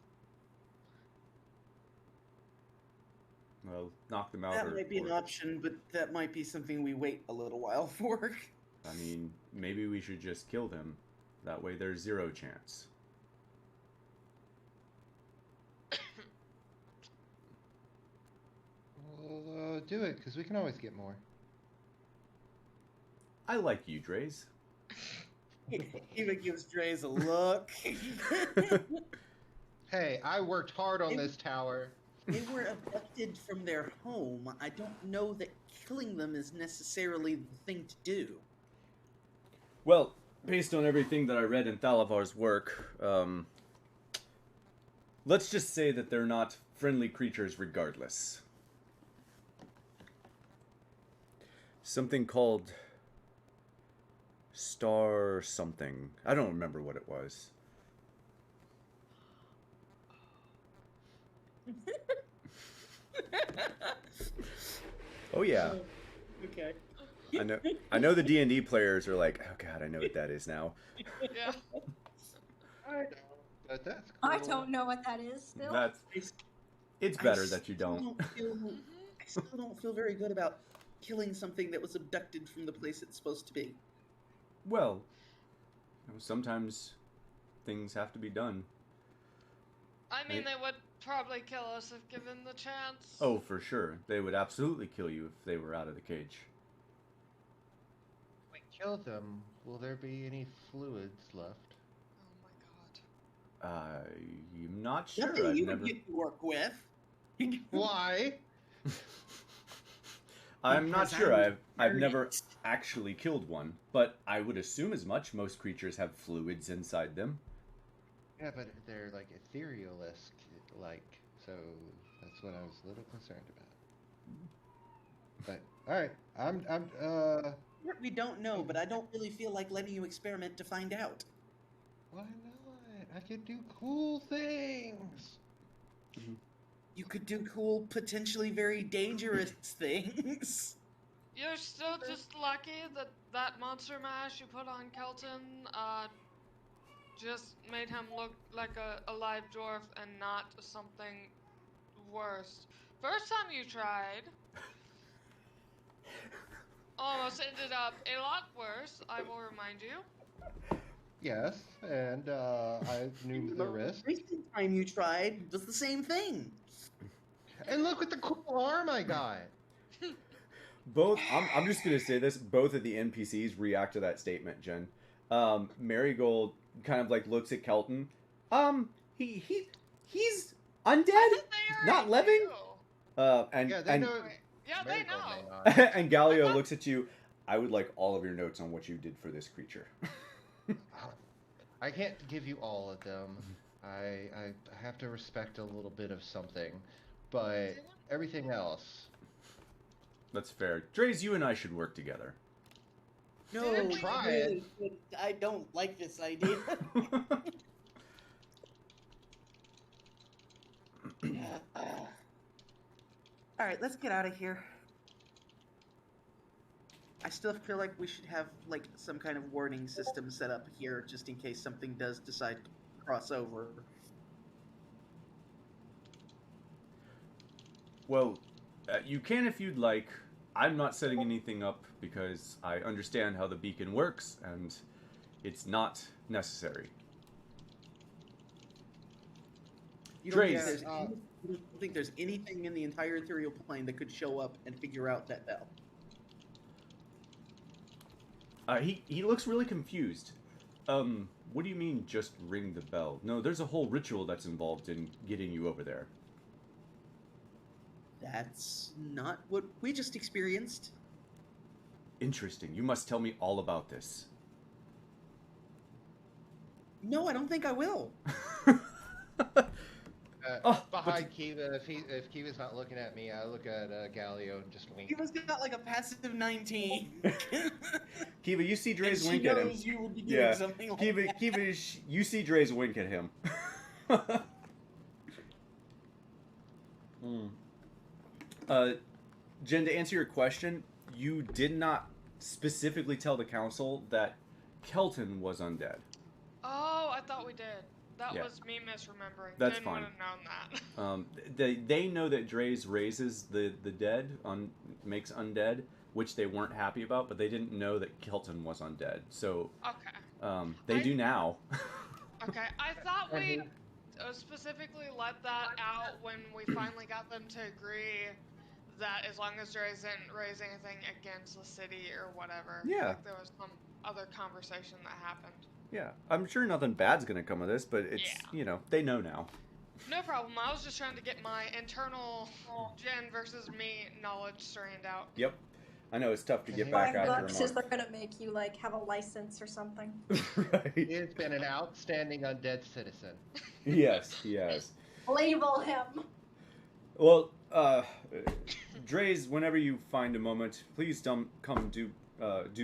Speaker 2: Well, knock them out.
Speaker 3: That might be an option, but that might be something we wait a little while for.
Speaker 2: I mean, maybe we should just kill them. That way there's 0 chance.
Speaker 1: We'll do it, because we can always get more.
Speaker 2: I like you, Draze.
Speaker 3: Even gives Dre's a look.
Speaker 1: Hey, I worked hard on this tower.
Speaker 3: They were abducted from their home. I don't know that killing them is necessarily the thing to do.
Speaker 2: Well, based on everything that I read in Thalavar's work, let's just say that they're not friendly creatures regardless. Something called Star something. I don't remember what it was. Oh yeah.
Speaker 3: Okay.
Speaker 2: I know the D&D players are like, "Oh god, I know what that is now."
Speaker 4: Yeah.
Speaker 1: I don't, but that's cool.
Speaker 6: I don't know what that is still.
Speaker 2: That's it's better that you don't.
Speaker 3: I still don't feel very good about killing something that was abducted from the place it's supposed to be.
Speaker 2: Well, you know, sometimes things have to be done.
Speaker 4: I mean, they would probably kill us if given the chance.
Speaker 2: Oh, for sure. They would absolutely kill you if they were out of the cage.
Speaker 1: If we kill them, will there be any fluids left?
Speaker 4: Oh my god.
Speaker 2: I'm not sure.
Speaker 3: Nothing
Speaker 2: I've
Speaker 3: you
Speaker 2: never.
Speaker 3: would get to work with.
Speaker 1: Why?
Speaker 2: I'm not
Speaker 3: Because
Speaker 2: sure.
Speaker 3: I'm
Speaker 2: I've never
Speaker 3: curious.
Speaker 2: actually killed one, but I would assume as much. Most creatures have fluids inside them.
Speaker 1: Yeah, but they're like ethereal-esque, like, so that's what I was a little concerned about. But all right,
Speaker 3: We don't know, but I don't really feel like letting you experiment to find out.
Speaker 1: why not? I could do cool things.
Speaker 3: You could do cool, potentially very dangerous things.
Speaker 4: You're still just lucky that that monster mash you put on Kelton, just made him look like a live dwarf and not something worse. First time you tried, almost ended up a lot worse, I will remind you.
Speaker 1: Yes, and I knew the risk.
Speaker 3: The recent time you tried was the same thing.
Speaker 1: And look at the cool arm I got.
Speaker 2: Both. I'm just gonna say this. Both of the NPCs react to that statement, Jen. Marigold kind of like looks at Kelton. He's undead,
Speaker 4: I thought they
Speaker 2: not
Speaker 4: already
Speaker 2: living.
Speaker 4: knew.
Speaker 2: And
Speaker 1: Yeah, they
Speaker 2: and
Speaker 1: know.
Speaker 4: Yeah, they
Speaker 1: Marigold
Speaker 4: know.
Speaker 1: may not.
Speaker 2: and Galio looks at you. I would like all of your notes on what you did for this creature.
Speaker 1: I can't give you all of them. I have to respect a little bit of something, but everything else.
Speaker 2: That's fair. Draze, you and I should work together.
Speaker 3: No,
Speaker 4: Didn't we
Speaker 1: try
Speaker 3: really, I don't like this idea. All right, let's get out of here. I still feel like we should have like some kind of warning system set up here, just in case something does decide to cross over.
Speaker 2: Well, you can if you'd like. I'm not setting anything up because I understand how the beacon works, and it's not necessary.
Speaker 3: You don't, think
Speaker 2: Trace.
Speaker 3: there's any, you don't think there's anything in the entire ethereal plane that could show up and figure out that bell?
Speaker 2: He looks really confused. What do you mean just ring the bell? No, there's a whole ritual that's involved in getting you over there.
Speaker 3: That's not what we just experienced.
Speaker 2: Interesting. You must tell me all about this.
Speaker 3: No, I don't think I will.
Speaker 1: Behind Kiva, if Kiva's not looking at me, I look at Galio and just wink.
Speaker 3: He was got like a passive 19.
Speaker 2: Kiva, you see Dre's
Speaker 3: And
Speaker 2: wink
Speaker 3: she
Speaker 2: at him.
Speaker 3: knows you would be doing
Speaker 2: Yeah,
Speaker 3: something like
Speaker 2: Kiva,
Speaker 3: that.
Speaker 2: Kiva, you see Dre's wink at him. Mm. Jen, to answer your question, you did not specifically tell the council that Kelton was undead.
Speaker 4: Oh, I thought we did. That
Speaker 2: Yeah.
Speaker 4: was me misremembering.
Speaker 2: That's
Speaker 4: Didn't
Speaker 2: fine.
Speaker 4: would have known that.
Speaker 2: They know that Dre's raises the dead, makes undead, which they weren't happy about, but they didn't know that Kelton was undead. So
Speaker 4: Okay.
Speaker 2: they do now.
Speaker 4: Okay. I thought
Speaker 1: And
Speaker 4: we
Speaker 1: he,
Speaker 4: specifically let that out when we finally got them to agree that as long as Dre isn't raise anything against the city or whatever.
Speaker 2: Yeah.
Speaker 4: Like there was some other conversation that happened.
Speaker 2: Yeah, I'm sure nothing bad's gonna come of this, but it's they know now.
Speaker 4: No problem. I was just trying to get my internal Jen versus me knowledge straightened out.
Speaker 2: Yep. I know it's tough to get
Speaker 1: $5
Speaker 2: back after a
Speaker 6: $5 is
Speaker 2: month.
Speaker 6: they're gonna make you like have a license or something.
Speaker 2: Right.
Speaker 1: he has been an outstanding undead citizen.
Speaker 2: Yes, he has.
Speaker 6: Label him.
Speaker 2: Well, Dre's, whenever you find a moment, please do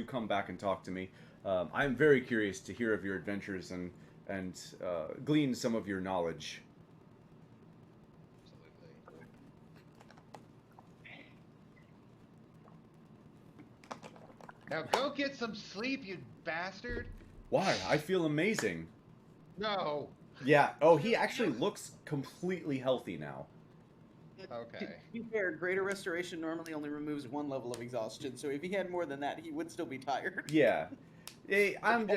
Speaker 2: come back and talk to me. I'm very curious to hear of your adventures and glean some of your knowledge.
Speaker 1: Absolutely. Now go get some sleep, you bastard.
Speaker 2: Why? I feel amazing.
Speaker 1: No.
Speaker 2: Yeah. Oh, he actually looks completely healthy now.
Speaker 1: Okay.
Speaker 3: To be fair, greater restoration normally only removes one level of exhaustion, so if he had more than that, he would still be tired.
Speaker 2: Yeah. I'm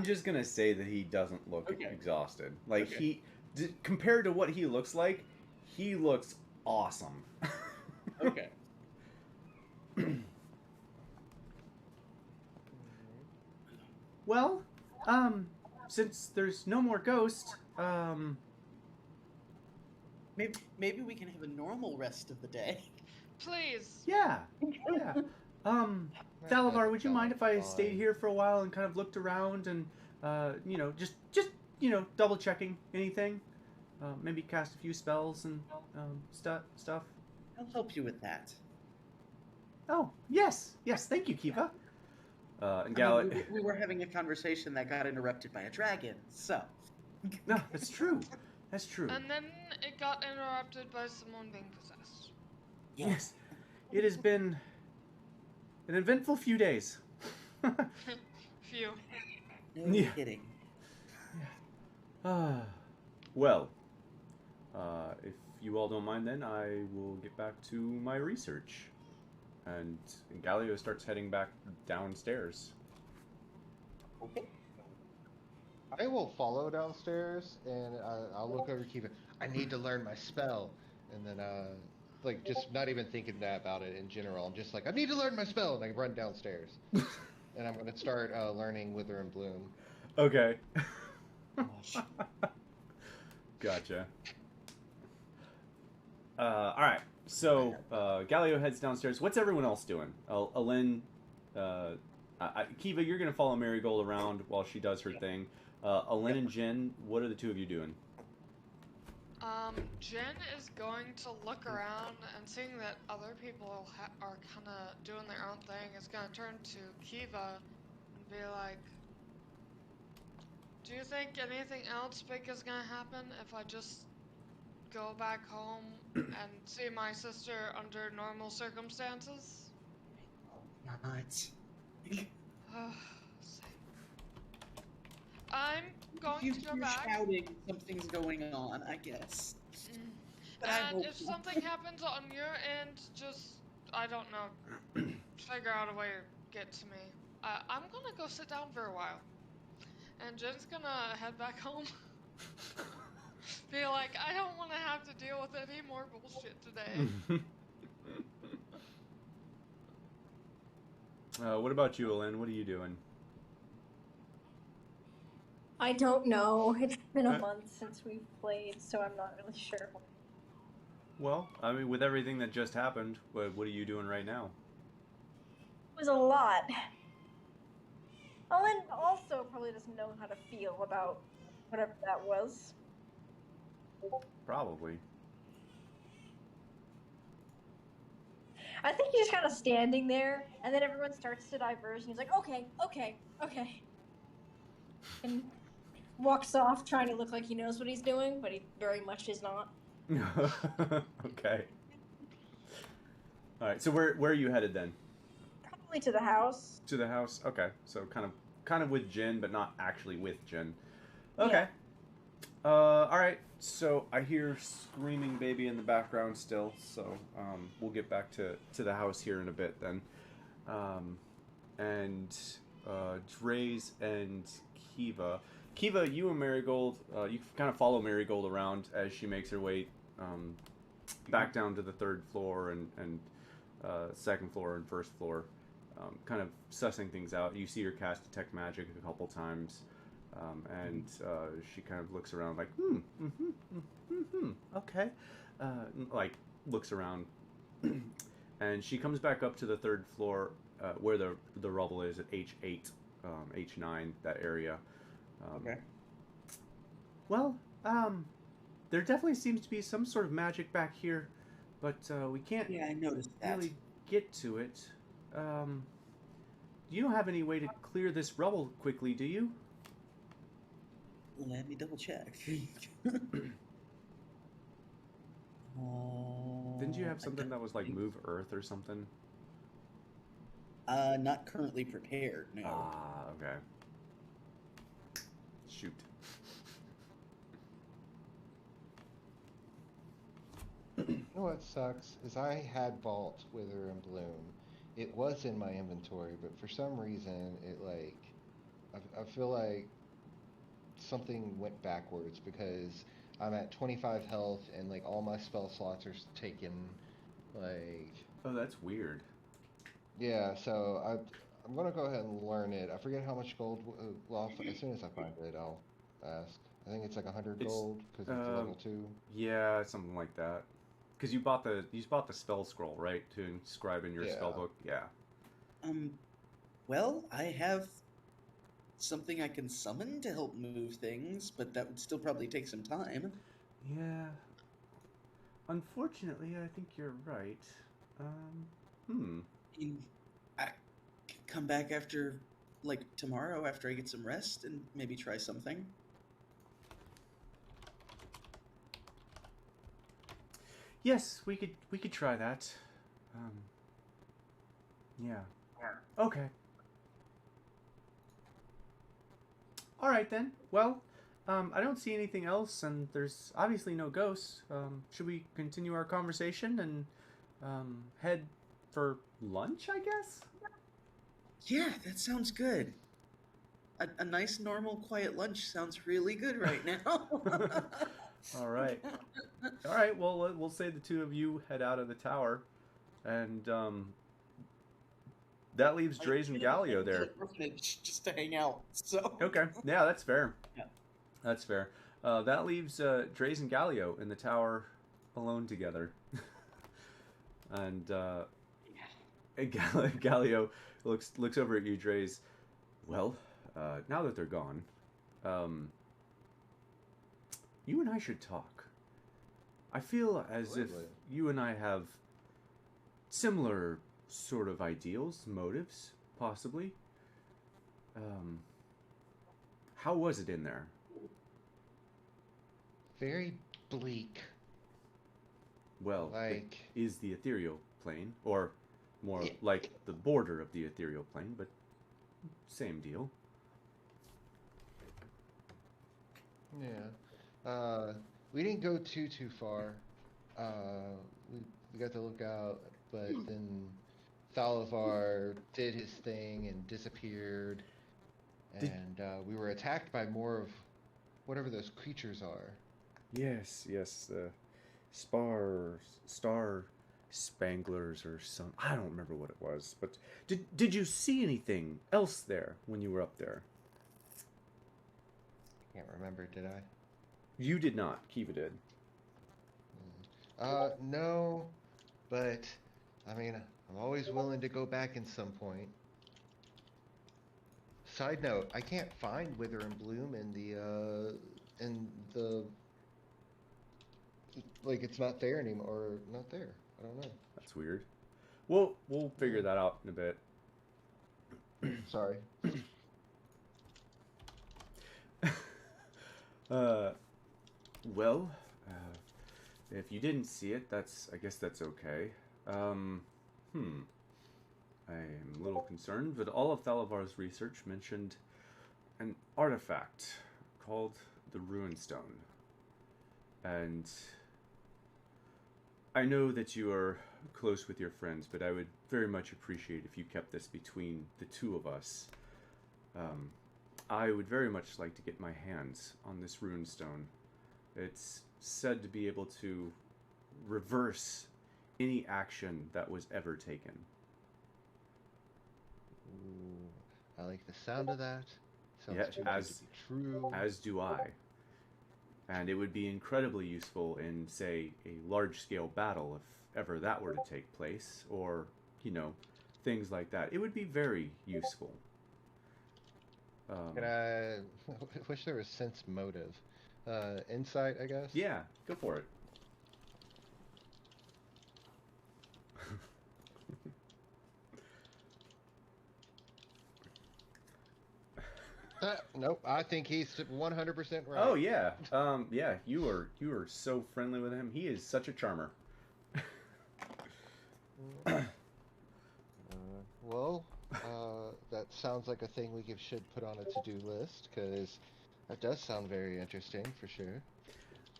Speaker 2: just gonna say that he doesn't look exhausted. Like compared to what he looks like, he looks awesome.
Speaker 3: Okay.
Speaker 2: Well, since there's no more ghosts,
Speaker 3: Maybe we can have a normal rest of the day.
Speaker 4: Please.
Speaker 2: yeah. Thalavar, would you mind if I
Speaker 1: Fine.
Speaker 2: stayed here for a while and kind of looked around and, just double checking anything? Maybe cast a few spells and stuff.
Speaker 3: I'll help you with that.
Speaker 2: Oh, yes, thank you, Kiva. And
Speaker 3: I mean,
Speaker 2: Gallic.
Speaker 3: we were having a conversation that got interrupted by a dragon, so.
Speaker 2: No, that's true. That's true.
Speaker 4: And then it got interrupted by someone being possessed.
Speaker 2: Yes, it has been an eventful few days.
Speaker 4: Phew.
Speaker 3: No
Speaker 2: Yeah.
Speaker 3: kidding.
Speaker 2: Well, if you all don't mind, then I will get back to my research. And Galio starts heading back downstairs.
Speaker 3: Okay.
Speaker 1: I will follow downstairs and I'll look over Kiva. I need to learn my spell, and then just not even thinking about it in general. I'm just like, I need to learn my spell, and I run downstairs, and I'm gonna start learning Wither and Bloom.
Speaker 2: Okay. Gotcha. All right. So Galio heads downstairs. What's everyone else doing? Alin, Kiva, you're gonna follow Marigold around while she does her thing. Alin and Jen, what are the two of you doing?
Speaker 4: Jen is going to look around and seeing that other people are kind of doing their own thing, is going to turn to Kiva and be like, do you think anything else big is going to happen if I just go back home and see my sister under normal circumstances?
Speaker 3: Not.
Speaker 4: I'm going to go
Speaker 3: You're
Speaker 4: back.
Speaker 3: shouting, something's going on, I guess. But I
Speaker 4: And
Speaker 3: hope
Speaker 4: if something happens on your end, just, I don't know, figure out a way to get to me. I'm gonna go sit down for a while. And Jen's gonna head back home. Be like, I don't want to have to deal with any more bullshit today.
Speaker 2: What about you, Alin? What are you doing?
Speaker 6: I don't know. It's been a month since we've played, so I'm not really sure.
Speaker 2: Well, I mean, with everything that just happened, what are you doing right now?
Speaker 6: It was a lot. Ellen also probably doesn't know how to feel about whatever that was.
Speaker 2: Probably.
Speaker 6: I think he's just kind of standing there, and then everyone starts to diverge, and he's like, okay. And walks off trying to look like he knows what he's doing, but he very much is not.
Speaker 2: Okay. All right. So where are you headed then?
Speaker 6: Probably to the house.
Speaker 2: To the house. Okay. So kind of with Jin, but not actually with Jin. Okay. All right. So I hear screaming baby in the background still. So we'll get back to the house here in a bit then. And Dre's and Kiva. Kiva, you and Marigold, you kind of follow Marigold around as she makes her way back down to the third floor and second floor and first floor, kind of sussing things out. You see her cast Detect Magic a couple times, and she kind of looks around like, okay, like looks around, and she comes back up to the third floor where the rubble is at H8, H9, that area.
Speaker 3: Okay.
Speaker 2: Well, there definitely seems to be some sort of magic back here, but we can't
Speaker 3: Yeah, I noticed that.
Speaker 2: really get to it. You don't have any way to clear this rubble quickly, do you?
Speaker 3: Let me double check.
Speaker 2: Didn't you have something that was like move earth or something?
Speaker 3: Not currently prepared, no.
Speaker 2: Ah, okay. Shoot.
Speaker 1: You know what sucks is I had Vault, Wither, and Bloom. It was in my inventory, but for some reason it like I feel like something went backwards because I'm at 25 health and like all my spell slots are taken. Like
Speaker 2: Oh, that's weird.
Speaker 1: yeah, so I'm gonna go ahead and learn it. I forget how much gold. Well, as soon as I find it, I'll ask. I think it's like 100
Speaker 2: It's,
Speaker 1: gold because it's a level 2.
Speaker 2: Yeah, something like that. Because you bought the spell scroll, right, to inscribe in your
Speaker 1: Yeah.
Speaker 2: spell book. Yeah.
Speaker 3: Well, I have something I can summon to help move things, but that would still probably take some time.
Speaker 2: Yeah. Unfortunately, I think you're right.
Speaker 3: I could come back after, like, tomorrow after I get some rest and maybe try something.
Speaker 2: Yes, we could try that. Yeah. Okay. All right then. Well, I don't see anything else, and there's obviously no ghosts. Should we continue our conversation and head for lunch? I guess.
Speaker 3: Yeah, that sounds good. A nice, normal, quiet lunch sounds really good right now.
Speaker 2: All right. All right. Well, we'll say the two of you head out of the tower, and that leaves Draze and Galio there.
Speaker 3: Just to hang out. So
Speaker 2: Okay. Yeah, that's fair.
Speaker 3: Yeah.
Speaker 2: That's fair. That leaves Draze and Galio in the tower alone together. And Galio looks over at you, Draze. Well, now that they're gone, you and I should talk. I feel as if you and I have similar sort of ideals, motives, possibly. How was it in there?
Speaker 1: Very bleak.
Speaker 2: Well,
Speaker 1: Like
Speaker 2: it is the ethereal plane, or more
Speaker 1: Yeah.
Speaker 2: like the border of the ethereal plane, but same deal.
Speaker 1: yeah. We didn't go too far. We got to look out, but then Thalavar did his thing and disappeared, and we were attacked by more of whatever those creatures are.
Speaker 2: Yes, the star spanglers or some. I don't remember what it was, but did you see anything else there when you were up there?
Speaker 1: Can't remember, did I?
Speaker 2: You did not. Kiva did.
Speaker 1: No, but I mean, I'm always willing to go back in some point. Side note, I can't find Wither and Bloom in the like it's not there anymore, or not there. I don't know.
Speaker 2: That's weird. We'll figure that out in a bit.
Speaker 1: Sorry.
Speaker 2: Well, If you didn't see it, I guess that's okay. I'm a little concerned, but all of Thalavar's research mentioned an artifact called the Ruinstone. And I know that you are close with your friends, but I would very much appreciate if you kept this between the two of us. I would very much like to get my hands on this Ruinstone. It's said to be able to reverse any action that was ever taken.
Speaker 1: Ooh, I like the sound of that. Sounds
Speaker 2: Yeah,
Speaker 1: too good to be true.
Speaker 2: As do I. And it would be incredibly useful in, say, a large-scale battle if ever that were to take place, or, things like that. It would be very useful.
Speaker 1: Can I wish there was sense motive. Insight, I guess?
Speaker 2: Yeah, go for it.
Speaker 1: Nope, I think he's 100% right.
Speaker 2: Oh yeah, yeah. You are so friendly with him. He is such a charmer.
Speaker 1: Well, that sounds like a thing we should put on a to-do list, because that does sound very interesting for sure.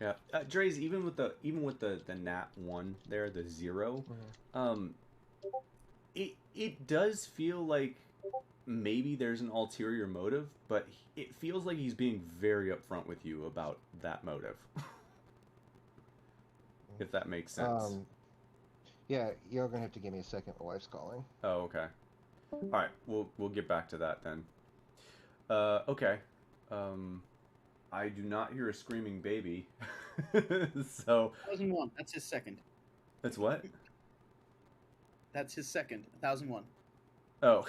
Speaker 2: Yeah, Dre's, even with the nat 1 there, the 0, it does feel like maybe there's an ulterior motive, but it feels like he's being very upfront with you about that motive. If that makes sense.
Speaker 1: Yeah, you're gonna have to give me a second. My wife's calling.
Speaker 2: Oh, okay. All right, we'll get back to that then. Okay. I do not hear a screaming baby. So
Speaker 3: 1001. That's his second.
Speaker 2: That's what?
Speaker 3: That's his second. 1001.
Speaker 2: Oh.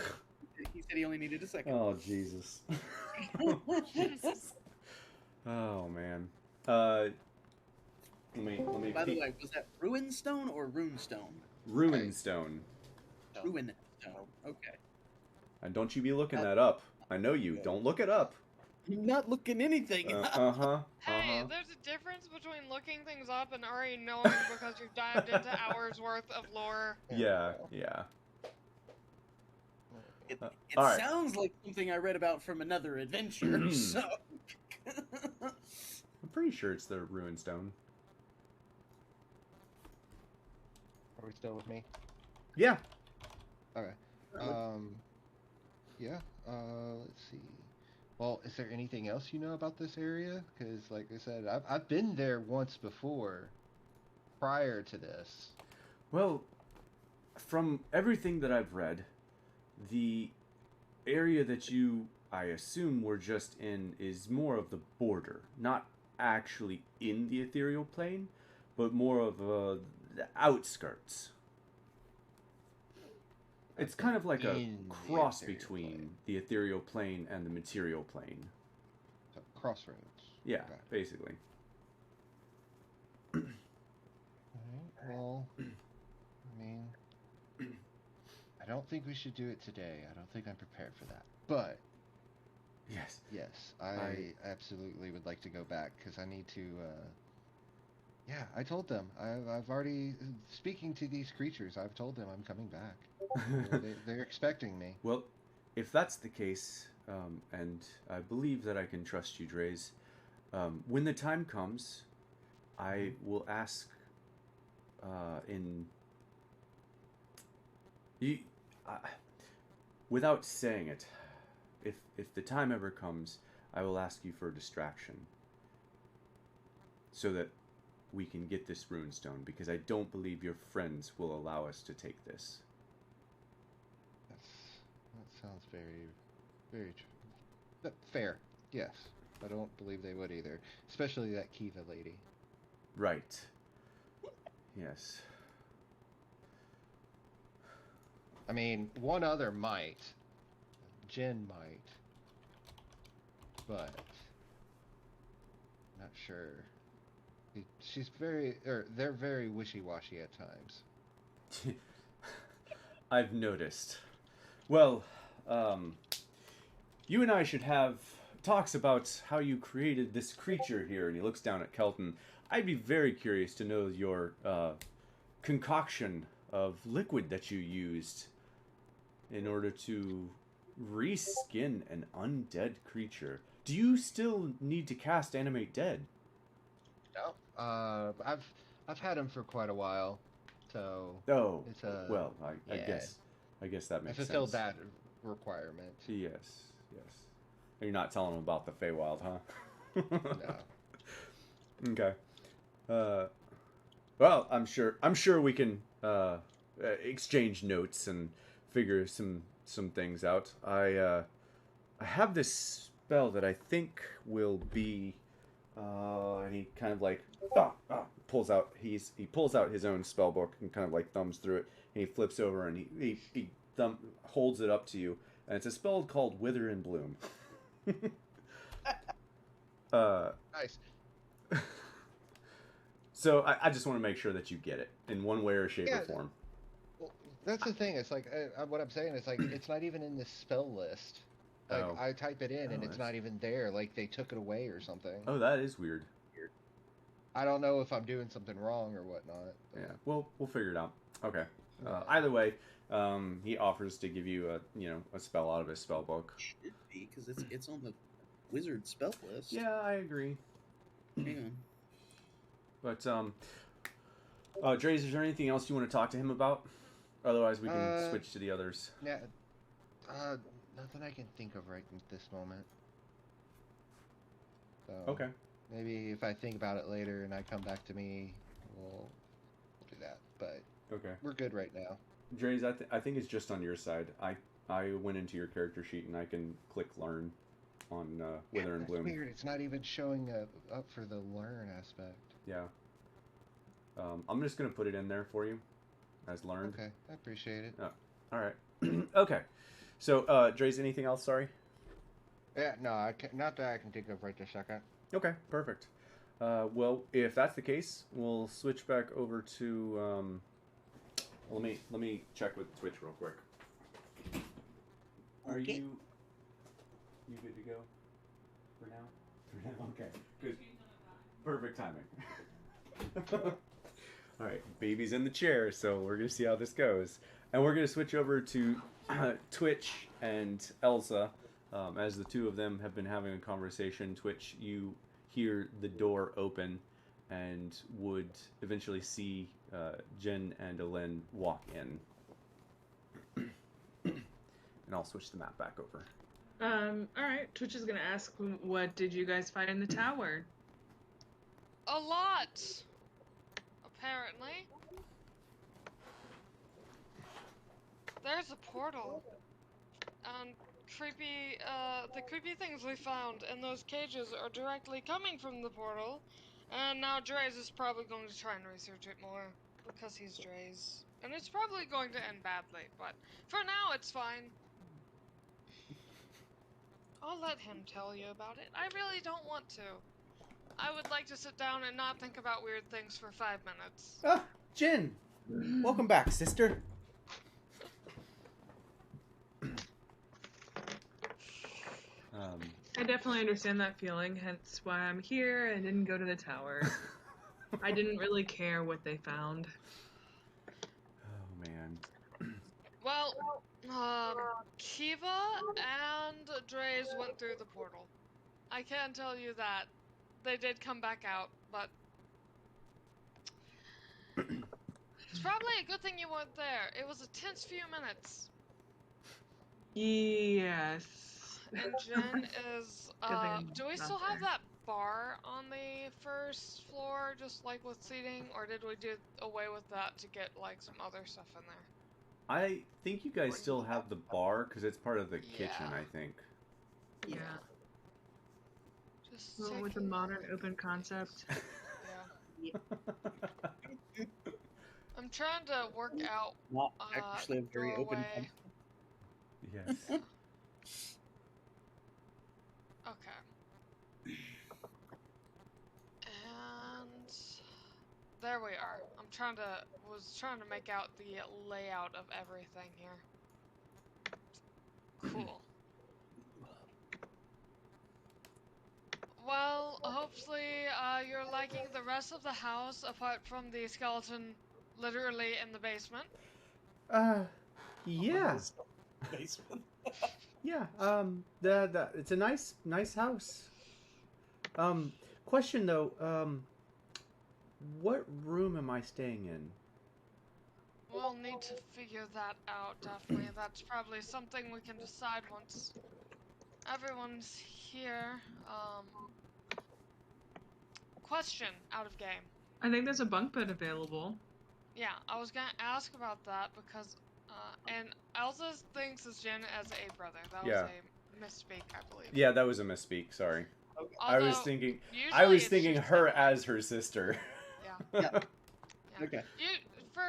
Speaker 3: He said he only needed a second.
Speaker 2: Oh Jesus. Oh man. Let me.
Speaker 3: By the way, was that Ruinstone or Runestone?
Speaker 2: Ruinstone.
Speaker 3: Ruinstone. Okay.
Speaker 2: And don't you be looking that up. I know you. Don't look it up.
Speaker 3: I'm not looking anything.
Speaker 4: Hey, there's a difference between looking things up and already knowing because you've dived into hours worth of lore.
Speaker 2: Yeah.
Speaker 3: It
Speaker 2: all right.
Speaker 3: sounds like something I read about from another adventure, so...
Speaker 2: I'm pretty sure it's the Ruinstone.
Speaker 1: Are we still with me?
Speaker 2: Yeah.
Speaker 1: Okay. Yeah. Let's see. Well, is there anything else you know about this area? Because, like I said, I've been there once before, prior to this.
Speaker 2: Well, from everything that I've read, the area that you, I assume, were just in is more of the border, not actually in the ethereal plane, but more of the outskirts. It's kind of like a cross between the ethereal plane and the material plane.
Speaker 1: So, crossroads.
Speaker 2: Yeah,
Speaker 1: Okay.
Speaker 2: basically.
Speaker 1: Alright, well, I mean, I don't think we should do it today. I don't think I'm prepared for that. But,
Speaker 2: Yes.
Speaker 1: I absolutely would like to go back, because I need to, yeah, I told them. I've already, speaking to these creatures, I've told them I'm coming back. They're expecting me.
Speaker 2: Well, if that's the case, and I believe that I can trust you, Dre's, when the time comes, I will ask without saying it, if the time ever comes, I will ask you for a distraction so that we can get this Ruinstone, because I don't believe your friends will allow us to take this.
Speaker 1: That sounds very, very true. Fair, yes. I don't believe they would either. Especially that Kiva lady.
Speaker 2: Right. Yes.
Speaker 1: I mean, one other might. Jen might. But... not sure. She's very... they're very wishy-washy at times.
Speaker 2: I've noticed. Well, you and I should have talks about how you created this creature here. And he looks down at Kelton. I'd be very curious to know your concoction of liquid that you used in order to reskin an undead creature. Do you still need to cast Animate Dead?
Speaker 1: No. I've had him for quite a while, so
Speaker 2: Oh,
Speaker 1: it's a
Speaker 2: well, I
Speaker 1: yeah.
Speaker 2: guess that
Speaker 1: I
Speaker 2: makes
Speaker 1: fulfilled
Speaker 2: sense.
Speaker 1: that requirement.
Speaker 2: Yes, yes. You're not telling them about the Feywild, huh?
Speaker 1: No.
Speaker 2: Okay. Well, I'm sure we can exchange notes and figure some things out. I have this spell that I think will be, and he kind of like pulls out he pulls out his own spell book and kind of like thumbs through it, and he flips over and he holds it up to you, and it's a spell called Wither and Bloom.
Speaker 1: Nice.
Speaker 2: So I just want to make sure that you get it in one way or shape or form.
Speaker 1: Well, that's the thing. It's like what I'm saying is like it's not even in this spell list. Like
Speaker 2: Oh.
Speaker 1: I type it in and it's
Speaker 2: that's-
Speaker 1: not even there. Like they took it away or something.
Speaker 2: Oh, that is weird.
Speaker 1: I don't know if I'm doing something wrong or whatnot. But...
Speaker 2: Yeah, we'll figure it out. Okay. Either way, he offers to give you a spell out of his spell book.
Speaker 3: Should be, because it's on the wizard spell list.
Speaker 2: Yeah, I agree.
Speaker 3: Yeah.
Speaker 2: But Dre's, is there anything else you want to talk to him about? Otherwise, we can switch to the others.
Speaker 1: Yeah. Nothing I can think of right at this moment. So,
Speaker 2: Okay.
Speaker 1: Maybe if I think about it later and I come back to me, we'll do that. But
Speaker 2: Okay.
Speaker 1: we're good right now.
Speaker 2: Dre's, I think it's just on your side. I went into your character sheet and I can click learn on Wither and
Speaker 1: That's
Speaker 2: Bloom.
Speaker 1: weird. It's not even showing up for the learn aspect.
Speaker 2: Yeah. I'm just gonna put it in there for you, as learned.
Speaker 1: Okay, I appreciate it.
Speaker 2: All right. Okay. So, Dre's, anything else? Sorry.
Speaker 1: Yeah, no, I can, not that I can think of right this second.
Speaker 2: Okay, perfect. Well, if that's the case, we'll switch back over to. Let me check with Twitch real quick. Are
Speaker 3: Okay.
Speaker 2: you good to go for now? For now, okay. Good. Perfect timing. All right, baby's in the chair, so we're gonna see how this goes, and we're gonna switch over to Twitch and Elsa. As the two of them have been having a conversation, Twitch, you hear the door open and would eventually see Jen and Elen walk in. And I'll switch the map back over.
Speaker 5: Alright, Twitch is gonna ask, what did you guys find in the tower?
Speaker 4: A lot! Apparently. There's a portal. And the creepy things we found in those cages are directly coming from the portal. And now Dre's is probably going to try and research it more. Because he's Dre's. And it's probably going to end badly, but for now it's fine. I'll let him tell you about it. I really don't want to. I would like to sit down and not think about weird things for 5 minutes.
Speaker 2: Ah, Jen! Welcome back, sister.
Speaker 5: I definitely understand that feeling, hence why I'm here and didn't go to the tower. I didn't really care what they found.
Speaker 2: Oh, man.
Speaker 4: Well, Kiva and Dre's went through the portal. I can tell you that. They did come back out, but it's probably a good thing you weren't there. It was a tense few minutes.
Speaker 5: Yes.
Speaker 4: And Jen is,
Speaker 5: Good thing I'm
Speaker 4: do we
Speaker 5: not
Speaker 4: still have
Speaker 5: there.
Speaker 4: that bar on the first floor, just like with seating, or did we do away with that to get, like, some other stuff in there?
Speaker 2: I think you guys still have the bar, because it's part of the kitchen,
Speaker 4: Yeah.
Speaker 2: I think.
Speaker 5: Yeah.
Speaker 4: Just
Speaker 5: Well, with a
Speaker 4: checking.
Speaker 5: modern open concept.
Speaker 4: Yeah. I'm trying to work out
Speaker 3: Not actually a very open
Speaker 4: doorway.
Speaker 3: concept.
Speaker 2: Yes.
Speaker 4: Okay. And there we are. Was trying to make out the layout of everything here. Cool. Well, hopefully your you're liking the rest of the house apart from the skeleton literally in the basement.
Speaker 2: Yeah.
Speaker 3: Basement.
Speaker 2: Yeah. It's a nice house. Question though. What room am I staying in?
Speaker 4: We'll need to figure that out, definitely. That's probably something we can decide once everyone's here. Question out of game.
Speaker 5: I think there's a bunk bed available.
Speaker 4: Yeah, I was gonna ask about that because, and Elsa thinks of Jen as a brother. That was a misspeak, I believe.
Speaker 2: Yeah, that was a misspeak. Sorry.
Speaker 3: Okay.
Speaker 2: I was
Speaker 4: Although,
Speaker 2: thinking
Speaker 4: usually it's just
Speaker 2: her
Speaker 4: sibling.
Speaker 2: as her sister.
Speaker 4: Yeah.
Speaker 3: Yeah.
Speaker 4: Yeah.
Speaker 3: Okay.
Speaker 4: For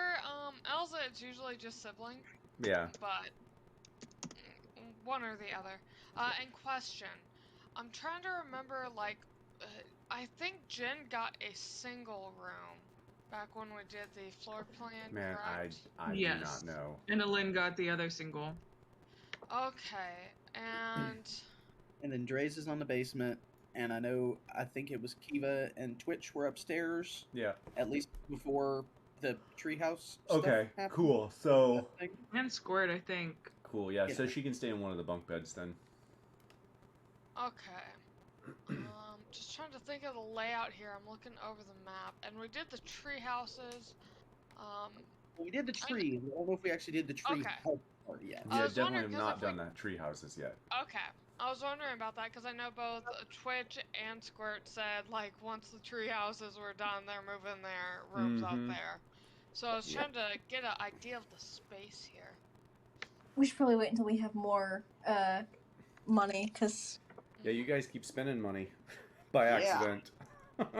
Speaker 4: Elsa, it's usually just sibling,
Speaker 2: Yeah.
Speaker 4: but one or the other. And question, I'm trying to remember. Like, I think Jen got a single room back when we did the floor plan.
Speaker 2: Man,
Speaker 4: correct?
Speaker 2: I do
Speaker 5: Yes.
Speaker 2: not know.
Speaker 5: And Alin got the other single.
Speaker 4: Okay, and
Speaker 3: And then Dre's is on the basement, and I think it was Kiva and Twitch were upstairs,
Speaker 2: Yeah.
Speaker 3: at least before the treehouse.
Speaker 2: Okay.
Speaker 3: Stuff happened.
Speaker 2: Cool. So.
Speaker 3: I think.
Speaker 5: And Squirt, I think.
Speaker 2: Cool. Yeah. So
Speaker 3: Yeah.
Speaker 2: she can stay in one of the bunk beds then.
Speaker 4: okay. Just trying to think of the layout here. I'm looking over the map, and we did the tree houses.
Speaker 3: Well, we did the tree. I don't know if we actually did the tree
Speaker 4: Okay.
Speaker 3: house part yet.
Speaker 4: I
Speaker 2: Yeah,
Speaker 4: was
Speaker 2: definitely
Speaker 4: wondering
Speaker 2: have
Speaker 4: 'cause
Speaker 2: not
Speaker 4: if we-
Speaker 2: done that tree houses yet.
Speaker 4: Okay. I was wondering about that because I know both Twitch and Squirt said, like, once the tree houses were done, they're moving their rooms out
Speaker 2: Mhm.
Speaker 4: there. So I was
Speaker 2: Yep.
Speaker 4: trying to get an idea of the space here.
Speaker 6: We should probably wait until we have more money, because
Speaker 2: Yeah, you guys keep spending money by
Speaker 3: Yeah.
Speaker 2: accident.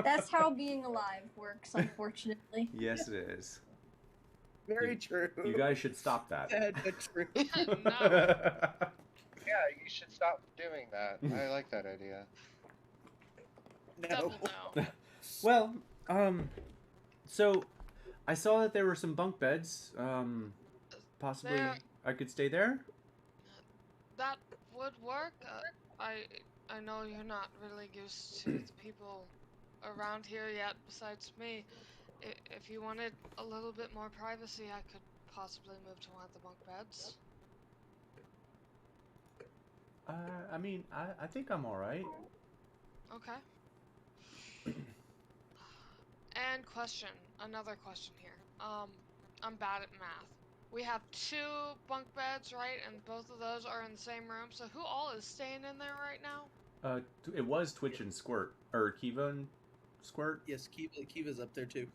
Speaker 6: that's how being alive works, unfortunately.
Speaker 2: Yes, it is.
Speaker 3: Very true.
Speaker 2: You guys should stop that.
Speaker 3: Sad but true.
Speaker 4: No.
Speaker 1: Yeah, you should stop doing that. I like that idea.
Speaker 3: No.
Speaker 4: Double no.
Speaker 2: Well, so I saw that there were some bunk beds. Possibly
Speaker 4: There-
Speaker 2: I could stay there.
Speaker 4: That would work. I know you're not really used to the people around here yet, besides me. If you wanted a little bit more privacy, I could possibly move to one of the bunk beds.
Speaker 2: I mean, I think I'm all right.
Speaker 4: Okay. And question, another question here. I'm bad at math. We have 2 bunk beds, right? And both of those are in the same room. So who all is staying in there right now?
Speaker 2: It was Twitch and Squirt, or Kiva and Squirt.
Speaker 3: Yes, Kiva's up there too.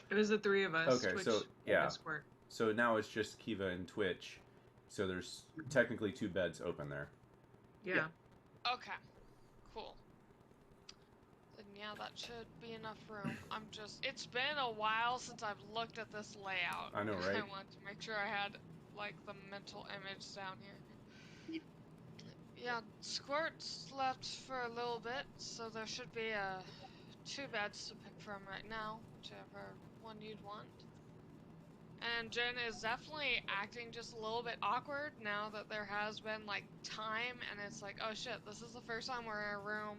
Speaker 5: It was the three of us.
Speaker 2: Okay,
Speaker 5: Twitch
Speaker 2: so, yeah.
Speaker 5: and Squirt.
Speaker 2: So now it's just Kiva and Twitch. So there's technically 2 beds open there.
Speaker 5: Yeah.
Speaker 4: Okay. Cool. Then yeah, that should be enough room. It's been a while since I've looked at this layout.
Speaker 2: I know,
Speaker 4: and
Speaker 2: right?
Speaker 4: I wanted to make sure I had, like, the mental image down here. Yeah, Squirt slept for a little bit, so there should be 2 beds to pick from right now, whichever one you'd want. And Jen is definitely acting just a little bit awkward now that there has been, like, time, and it's like, oh shit, this is the first time we're in a room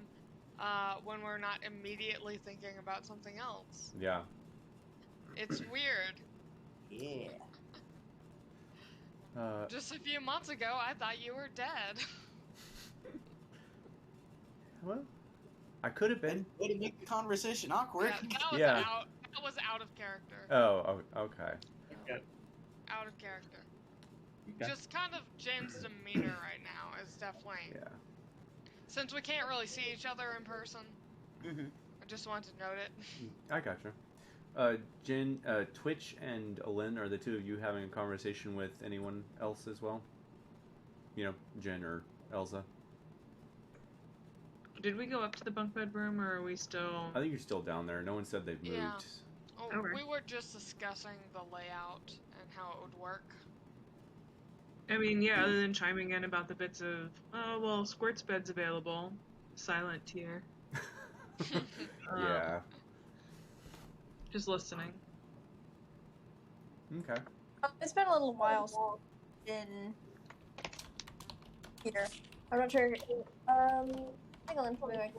Speaker 4: when we're not immediately thinking about something else.
Speaker 2: Yeah.
Speaker 4: It's weird.
Speaker 3: Yeah.
Speaker 4: Just a few months ago, I thought you were dead.
Speaker 2: Well, I could have been.
Speaker 3: Way to make the conversation awkward.
Speaker 4: Yeah, that was out of character.
Speaker 2: Oh, okay.
Speaker 4: Out of character.
Speaker 3: Okay.
Speaker 4: Just kind of Jen's demeanor right now is definitely...
Speaker 2: Yeah.
Speaker 4: Since we can't really see each other in person,
Speaker 3: Mhm.
Speaker 4: I just wanted to note it.
Speaker 2: I gotcha. Jen, Twitch and Alin, are the 2 of you having a conversation with anyone else as well? You know, Jen or Elsa?
Speaker 5: Did we go up to the bunk bed room, or are we still?
Speaker 2: I think you're still down there. No one said they've moved.
Speaker 4: Yeah. Oh,
Speaker 5: Okay.
Speaker 4: we were just discussing the layout and how it would work.
Speaker 5: I mean, yeah. Other than chiming in about the bits of, oh well, Squirt's bed's available. Silent tier.
Speaker 2: Yeah.
Speaker 5: Just listening.
Speaker 2: Okay.
Speaker 6: It's been a little while since I've been here. I'm not sure. Hang on, let me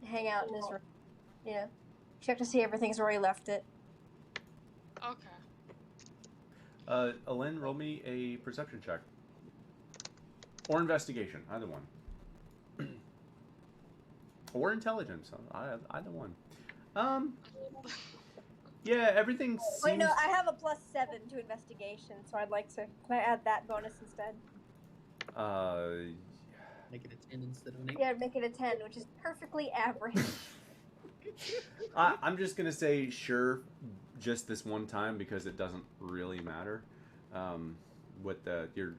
Speaker 6: hang out in his room. You know, check to see everything's where he left it.
Speaker 4: Okay.
Speaker 2: Alen, roll me a perception check. Or investigation, either one. Or intelligence, either one. Yeah, everything seems...
Speaker 6: Wait, no, I have a +7 to investigation, so I'd like to... Can I add that bonus instead?
Speaker 3: Make it a 10 instead of an 8.
Speaker 6: Yeah, make it a 10, which is perfectly average.
Speaker 2: I'm just gonna say sure, just this one time because it doesn't really matter. With your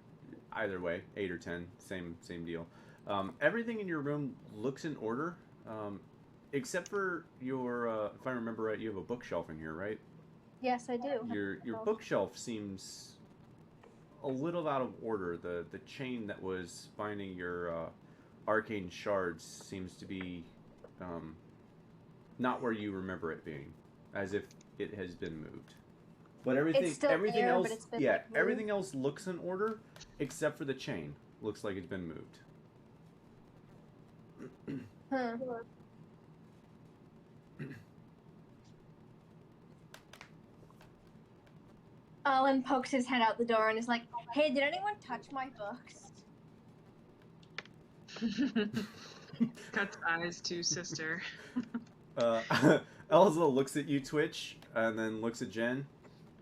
Speaker 2: either way, 8 or 10, same deal. Everything in your room looks in order, except for your. If I remember right, you have a bookshelf in here, right?
Speaker 6: Yes, I do.
Speaker 2: Your bookshelf seems a little out of order. The chain that was binding your arcane shards seems to be not where you remember it being, as if it has been moved. But everything
Speaker 6: there,
Speaker 2: else,
Speaker 6: but it's been,
Speaker 2: yeah,
Speaker 6: like, moved.
Speaker 2: everything else looks in order except for the chain. Looks like it's been moved.
Speaker 6: Alan pokes his head out the door and is like, "Hey, did anyone touch my books?"
Speaker 5: Cuts eyes to sister.
Speaker 2: Elza looks at you, Twitch, and then looks at Jen.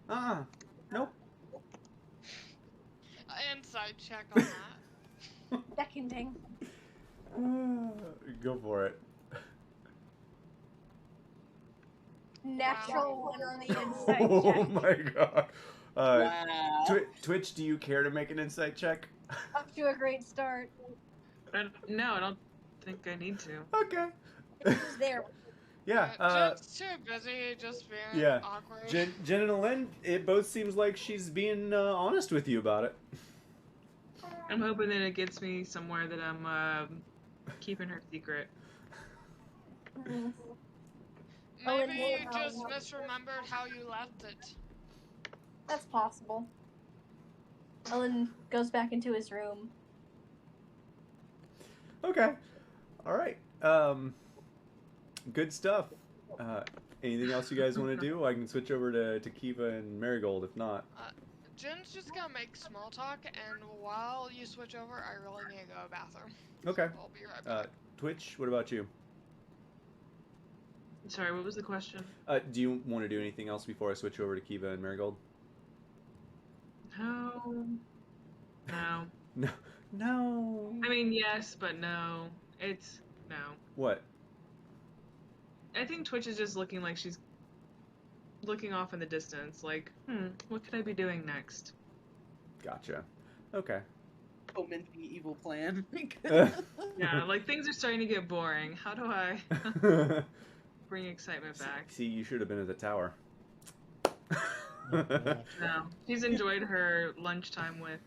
Speaker 2: Nope.
Speaker 4: Inside check on that.
Speaker 6: Seconding.
Speaker 2: Go for it.
Speaker 6: Natural one on the inside
Speaker 2: Oh
Speaker 6: check.
Speaker 2: my god.
Speaker 3: Wow.
Speaker 2: Twitch, do you care to make an insight check?
Speaker 6: Up to a great start.
Speaker 5: No, I don't think I need to.
Speaker 2: Okay.
Speaker 6: It was there.
Speaker 2: Yeah.
Speaker 4: Jen's too busy, just being
Speaker 2: Yeah.
Speaker 4: awkward.
Speaker 2: Jen and Alen, it both seems like she's being honest with you about it.
Speaker 5: I'm hoping that it gets me somewhere that I'm keeping her secret.
Speaker 4: Maybe you just misremembered how you left it.
Speaker 6: That's possible. Ellen goes back into his room.
Speaker 2: Okay. All right. Good stuff. Anything else you guys want to do? I can switch over to Kiva and Marigold if not.
Speaker 4: Jen's just gonna make small talk, and while you switch over, I really need to go to the bathroom.
Speaker 2: Okay.
Speaker 4: So I'll be right back.
Speaker 2: Twitch, what about you?
Speaker 5: Sorry, what was the question?
Speaker 2: Do you want to do anything else before I switch over to Kiva and Marigold?
Speaker 5: No.
Speaker 2: No.
Speaker 5: I mean, yes, but no. It's no.
Speaker 2: What?
Speaker 5: I think Twitch is just looking like she's looking off in the distance, like, what could I be doing next?
Speaker 2: Gotcha. Okay.
Speaker 3: Foment the evil plan.
Speaker 5: Yeah, like things are starting to get boring. How do I bring excitement back?
Speaker 2: See, you should have been at the tower.
Speaker 5: No, she's enjoyed her lunchtime with.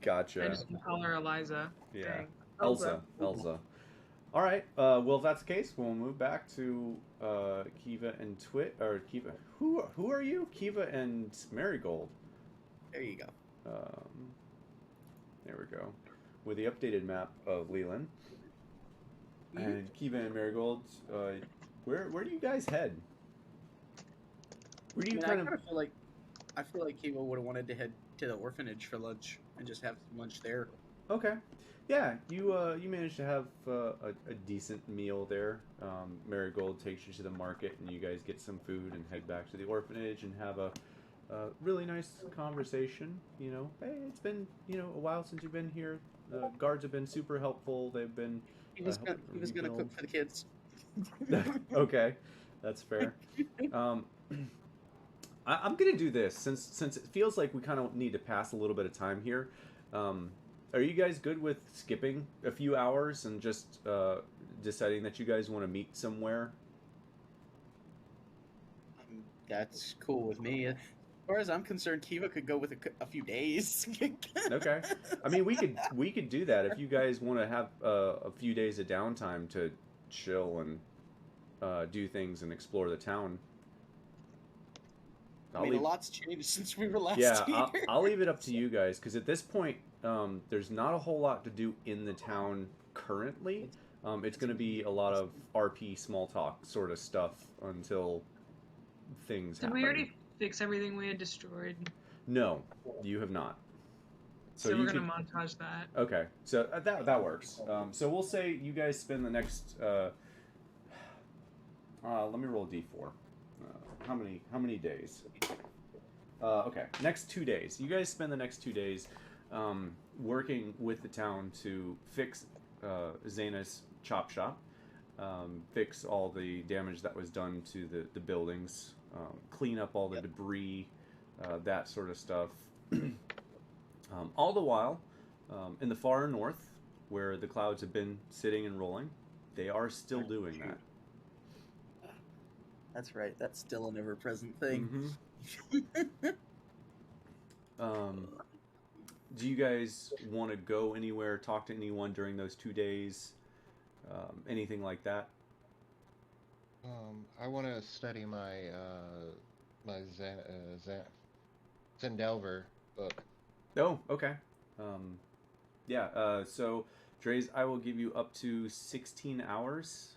Speaker 2: Gotcha.
Speaker 5: I just call her Eliza.
Speaker 2: Yeah.
Speaker 5: Dang.
Speaker 2: Elsa. All right. Well, if that's the case, we'll move back to Kiva and Kiva. Who are you? Kiva and Marigold.
Speaker 3: There you go.
Speaker 2: There we go. With the updated map of Leland. And Kiva and Marigold. Where do you guys head? Where do you
Speaker 3: I feel like Kiva would have wanted to head to the orphanage for lunch and just have some lunch there.
Speaker 2: Okay. Yeah, you managed to have a decent meal there. Marigold takes you to the market, and you guys get some food and head back to the orphanage and have a really nice conversation. You know, hey, it's been a while since you've been here. The guards have been super helpful. They've been.
Speaker 3: He was gonna cook for the kids.
Speaker 2: Okay, that's fair. I'm gonna do this since it feels like we kind of need to pass a little bit of time here. Are you guys good with skipping a few hours and just deciding that you guys want to meet somewhere?
Speaker 3: That's cool with me. As far as I'm concerned, Kiva could go with a few days.
Speaker 2: Okay. I mean, we could do that if you guys want to have a few days of downtime to chill and do things and explore the town.
Speaker 3: I mean, a lot's changed since we were last
Speaker 2: here. I'll leave it up to you guys because at this point, there's not a whole lot to do in the town currently. It's going to be a lot of RP small talk sort of stuff until things
Speaker 5: Did
Speaker 2: happen.
Speaker 5: we already fix everything we had destroyed?
Speaker 2: No, you have not.
Speaker 5: So we're going to montage that.
Speaker 2: Okay, so that works. So we'll say you guys spend the next. Let me roll a d4. How many days? Okay, next 2 days. You guys spend the next 2 days working with the town to fix Zaina's chop shop, fix all the damage that was done to the buildings, clean up all the debris, that sort of stuff. All the while, in the far north, where the clouds have been sitting and rolling, they are still doing that.
Speaker 3: That's right. That's still an ever-present thing.
Speaker 2: Mm-hmm. Do you guys want to go anywhere, talk to anyone during those 2 days? Anything like that?
Speaker 1: I want to study my my Zendelver book.
Speaker 2: Oh, okay. Yeah. So, Dre's, I will give you up to 16 hours.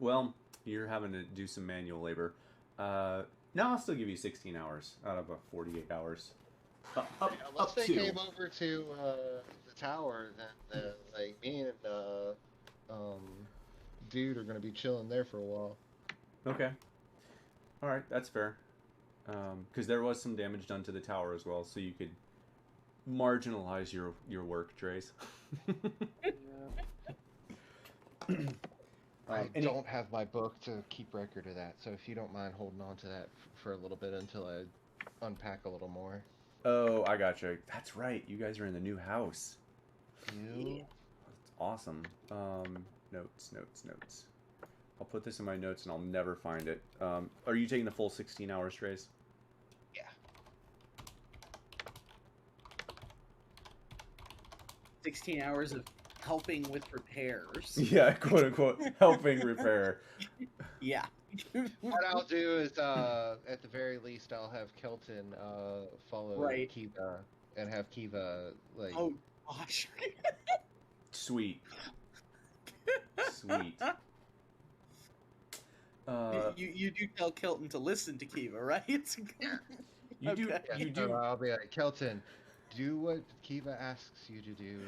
Speaker 2: Well, you're having to do some manual labor. No, I'll still give you 16 hours out of 48 hours.
Speaker 1: Unless they came over to the tower, then like me and dude are gonna be chilling there for a while.
Speaker 2: Okay. All right, that's fair. Because there was some damage done to the tower as well, so you could marginalize your work, Dre's.
Speaker 1: I don't have my book to keep record of that, so if you don't mind holding on to that for a little bit until I unpack a little more.
Speaker 2: Oh, I gotcha. That's right. You guys are in the new house.
Speaker 1: Yeah.
Speaker 2: That's awesome. Notes. I'll put this in my notes and I'll never find it. Are you taking the full 16 hours, Trace?
Speaker 1: Yeah.
Speaker 3: 16 hours of helping with repairs.
Speaker 2: Yeah, quote unquote, helping repair.
Speaker 3: Yeah.
Speaker 1: What I'll do is, at the very least, I'll have Kelton follow Kiva and have Kiva like.
Speaker 3: Oh gosh.
Speaker 2: Sweet.
Speaker 3: You do tell Kelton to listen to Kiva, right?
Speaker 2: You do.
Speaker 1: I'll be like, Kelton, do what Kiva asks you to do.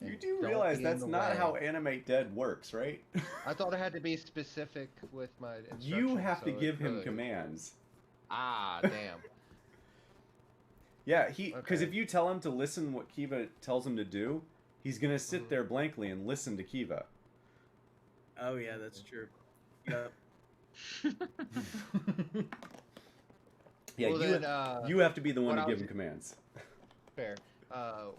Speaker 2: You do realize that's not how Animate Dead works, right?
Speaker 1: I thought I had to be specific with my instructions.
Speaker 2: You have to give him commands.
Speaker 1: Ah, damn.
Speaker 2: Yeah, because if you tell him to listen what Kiva tells him to do, he's gonna sit there blankly and listen to Kiva.
Speaker 3: Oh yeah, that's true. Yep.
Speaker 2: Yeah,
Speaker 1: well,
Speaker 2: you have to be the one to give him commands.
Speaker 1: Fair.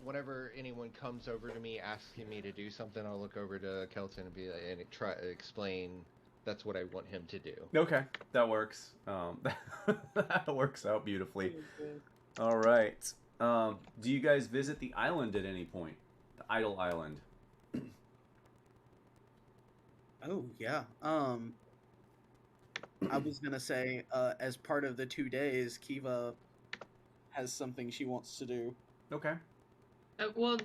Speaker 1: Whenever anyone comes over to me asking me to do something, I'll look over to Kelton and be like, and try to explain that's what I want him to do.
Speaker 2: Okay, that works. That works out beautifully. All right. Do you guys visit the island at any point? The Idle Island.
Speaker 3: Oh yeah. I was gonna say, as part of the 2 days, Kiva has something she wants to do.
Speaker 2: Okay.
Speaker 5: Well,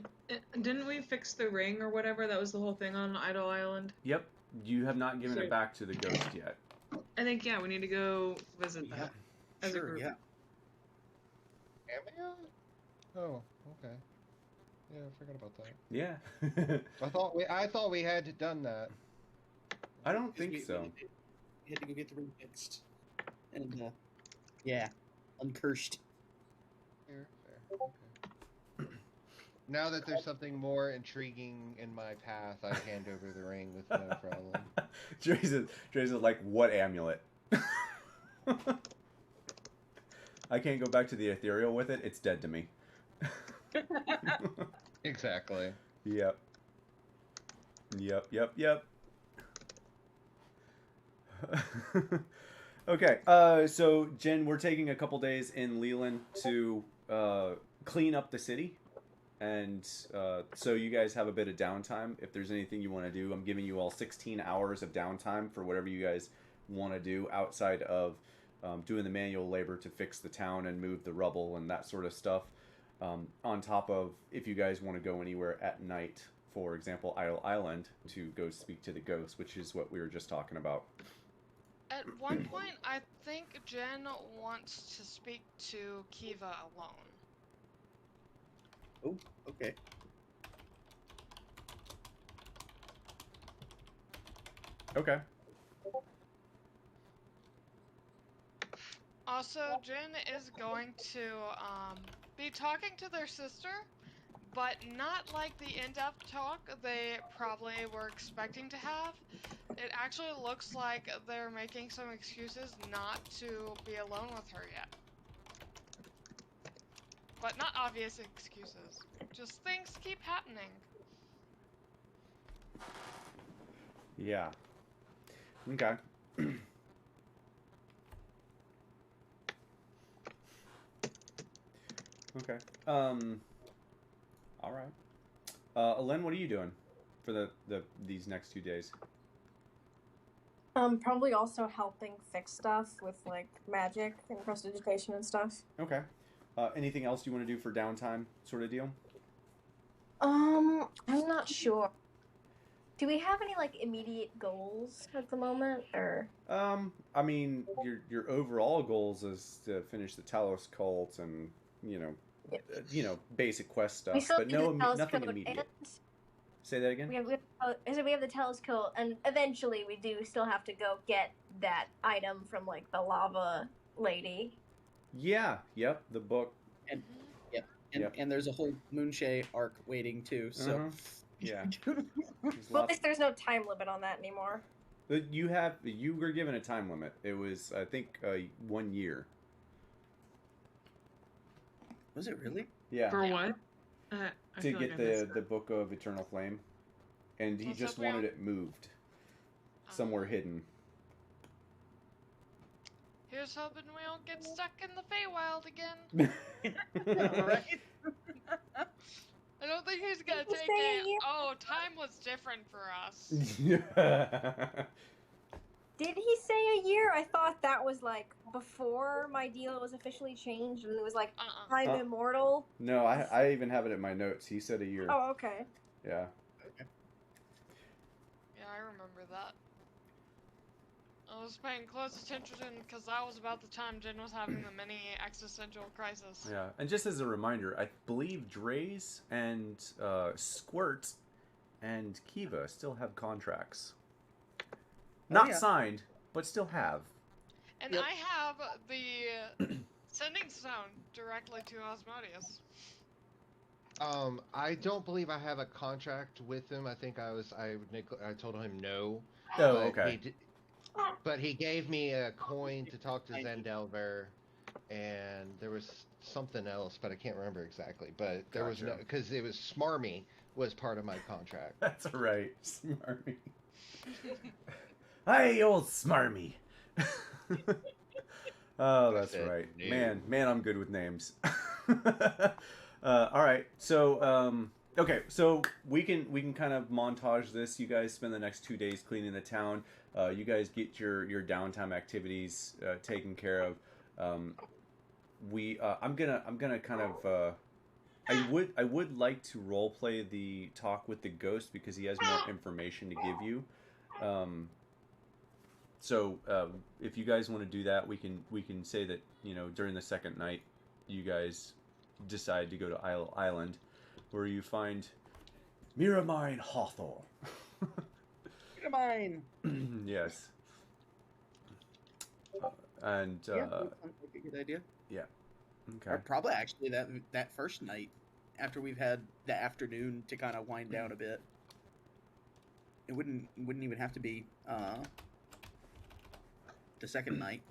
Speaker 5: didn't we fix the ring or whatever? That was the whole thing on Idle Island.
Speaker 2: Yep. You have not given it back to the ghost yet.
Speaker 5: I think we need to go visit that as a group.
Speaker 3: Yeah.
Speaker 1: Cameo? Oh, okay. Yeah, I forgot about that.
Speaker 2: Yeah.
Speaker 1: I thought we had done that.
Speaker 2: I don't think so.
Speaker 3: We had to go get the ring fixed, and yeah, uncursed.
Speaker 1: Fair. Okay. Now that there's something more intriguing in my path, I hand over the ring with no problem.
Speaker 2: Dre's is like, what amulet? I can't go back to the ethereal with it. It's dead to me.
Speaker 1: Exactly.
Speaker 2: Yep. Okay, so Jen, we're taking a couple days in Leland to clean up the city, and so you guys have a bit of downtime. If there's anything you want to do, I'm giving you all 16 hours of downtime for whatever you guys want to do outside of doing the manual labor to fix the town and move the rubble and that sort of stuff. On top of if you guys want to go anywhere at night for example, Idle Island to go speak to the ghost, which is what we were just talking about.
Speaker 4: At one point, I think Jen wants to speak to Kiva alone.
Speaker 3: Oh, okay.
Speaker 2: Okay.
Speaker 4: Also, Jen is going to be talking to their sister, but not like the in-depth talk they probably were expecting to have. It actually looks like they're making some excuses not to be alone with her yet. But not obvious excuses. Just things keep happening.
Speaker 2: Yeah. Okay. Okay. All right. Alen, what are you doing for these next 2 days?
Speaker 6: Probably also helping fix stuff with like magic and prestidigitation and stuff.
Speaker 2: Okay. Anything else you want to do for downtime, sort of deal?
Speaker 6: I'm not sure. Do we have any like immediate goals at the moment, or?
Speaker 2: I mean, your overall goals is to finish the Talos cult and basic quest stuff, but nothing immediate. Say that again.
Speaker 6: We have the telescope, and eventually we do still have to go get that item from like the lava lady.
Speaker 2: Yeah. Yep. The book.
Speaker 3: And and there's a whole Moonshay arc waiting too. So
Speaker 2: yeah.
Speaker 6: Well, at least there's no time limit on that anymore.
Speaker 2: You were given a time limit. It was, I think, 1 year.
Speaker 3: Was it really?
Speaker 2: Yeah.
Speaker 5: For what?
Speaker 2: To get the Book of Eternal Flame, and he just wanted it moved somewhere hidden.
Speaker 4: Here's hoping we don't get stuck in the Feywild again.
Speaker 3: Right?
Speaker 4: I don't think he's gonna take it. Oh, time was different for us.
Speaker 6: Did he say a year? I thought that was like before my deal was officially changed, and it was like I'm immortal.
Speaker 2: No, I even have it in my notes. He said a year.
Speaker 6: Oh, okay.
Speaker 2: Yeah.
Speaker 3: Okay.
Speaker 4: Yeah, I remember that. I was paying close attention because that was about the time Jen was having the mini existential crisis.
Speaker 2: Yeah, and just as a reminder, I believe Draze and Squirt and Kiva still have contracts. Not signed, but still have.
Speaker 4: And I have the sending stone directly to Osmodeus.
Speaker 1: I don't believe I have a contract with him. I think I told him no.
Speaker 2: Oh, okay.
Speaker 1: But he gave me a coin to talk to Zendelver, and there was something else, but I can't remember exactly. But there was no, because it was Smarmy was part of my contract.
Speaker 2: That's right, Smarmy. Hey, old Smarmy. Oh, that's right. No. Man, I'm good with names. All right, so okay, so we can kind of montage this. You guys spend the next 2 days cleaning the town. You guys get your downtime activities taken care of. I'm gonna kind of I would like to role play the talk with the ghost because he has more information to give you. So if you guys want to do that, we can say that during the second night, you guys decide to go to Idle Island, where you find Miramine Hawthorne.
Speaker 3: Miramine.
Speaker 2: Yes. And
Speaker 3: yeah, that sounds like a good idea.
Speaker 2: Yeah. Okay.
Speaker 3: Or probably actually that first night, after we've had the afternoon to kind of wind down a bit. It wouldn't even have to be the second night.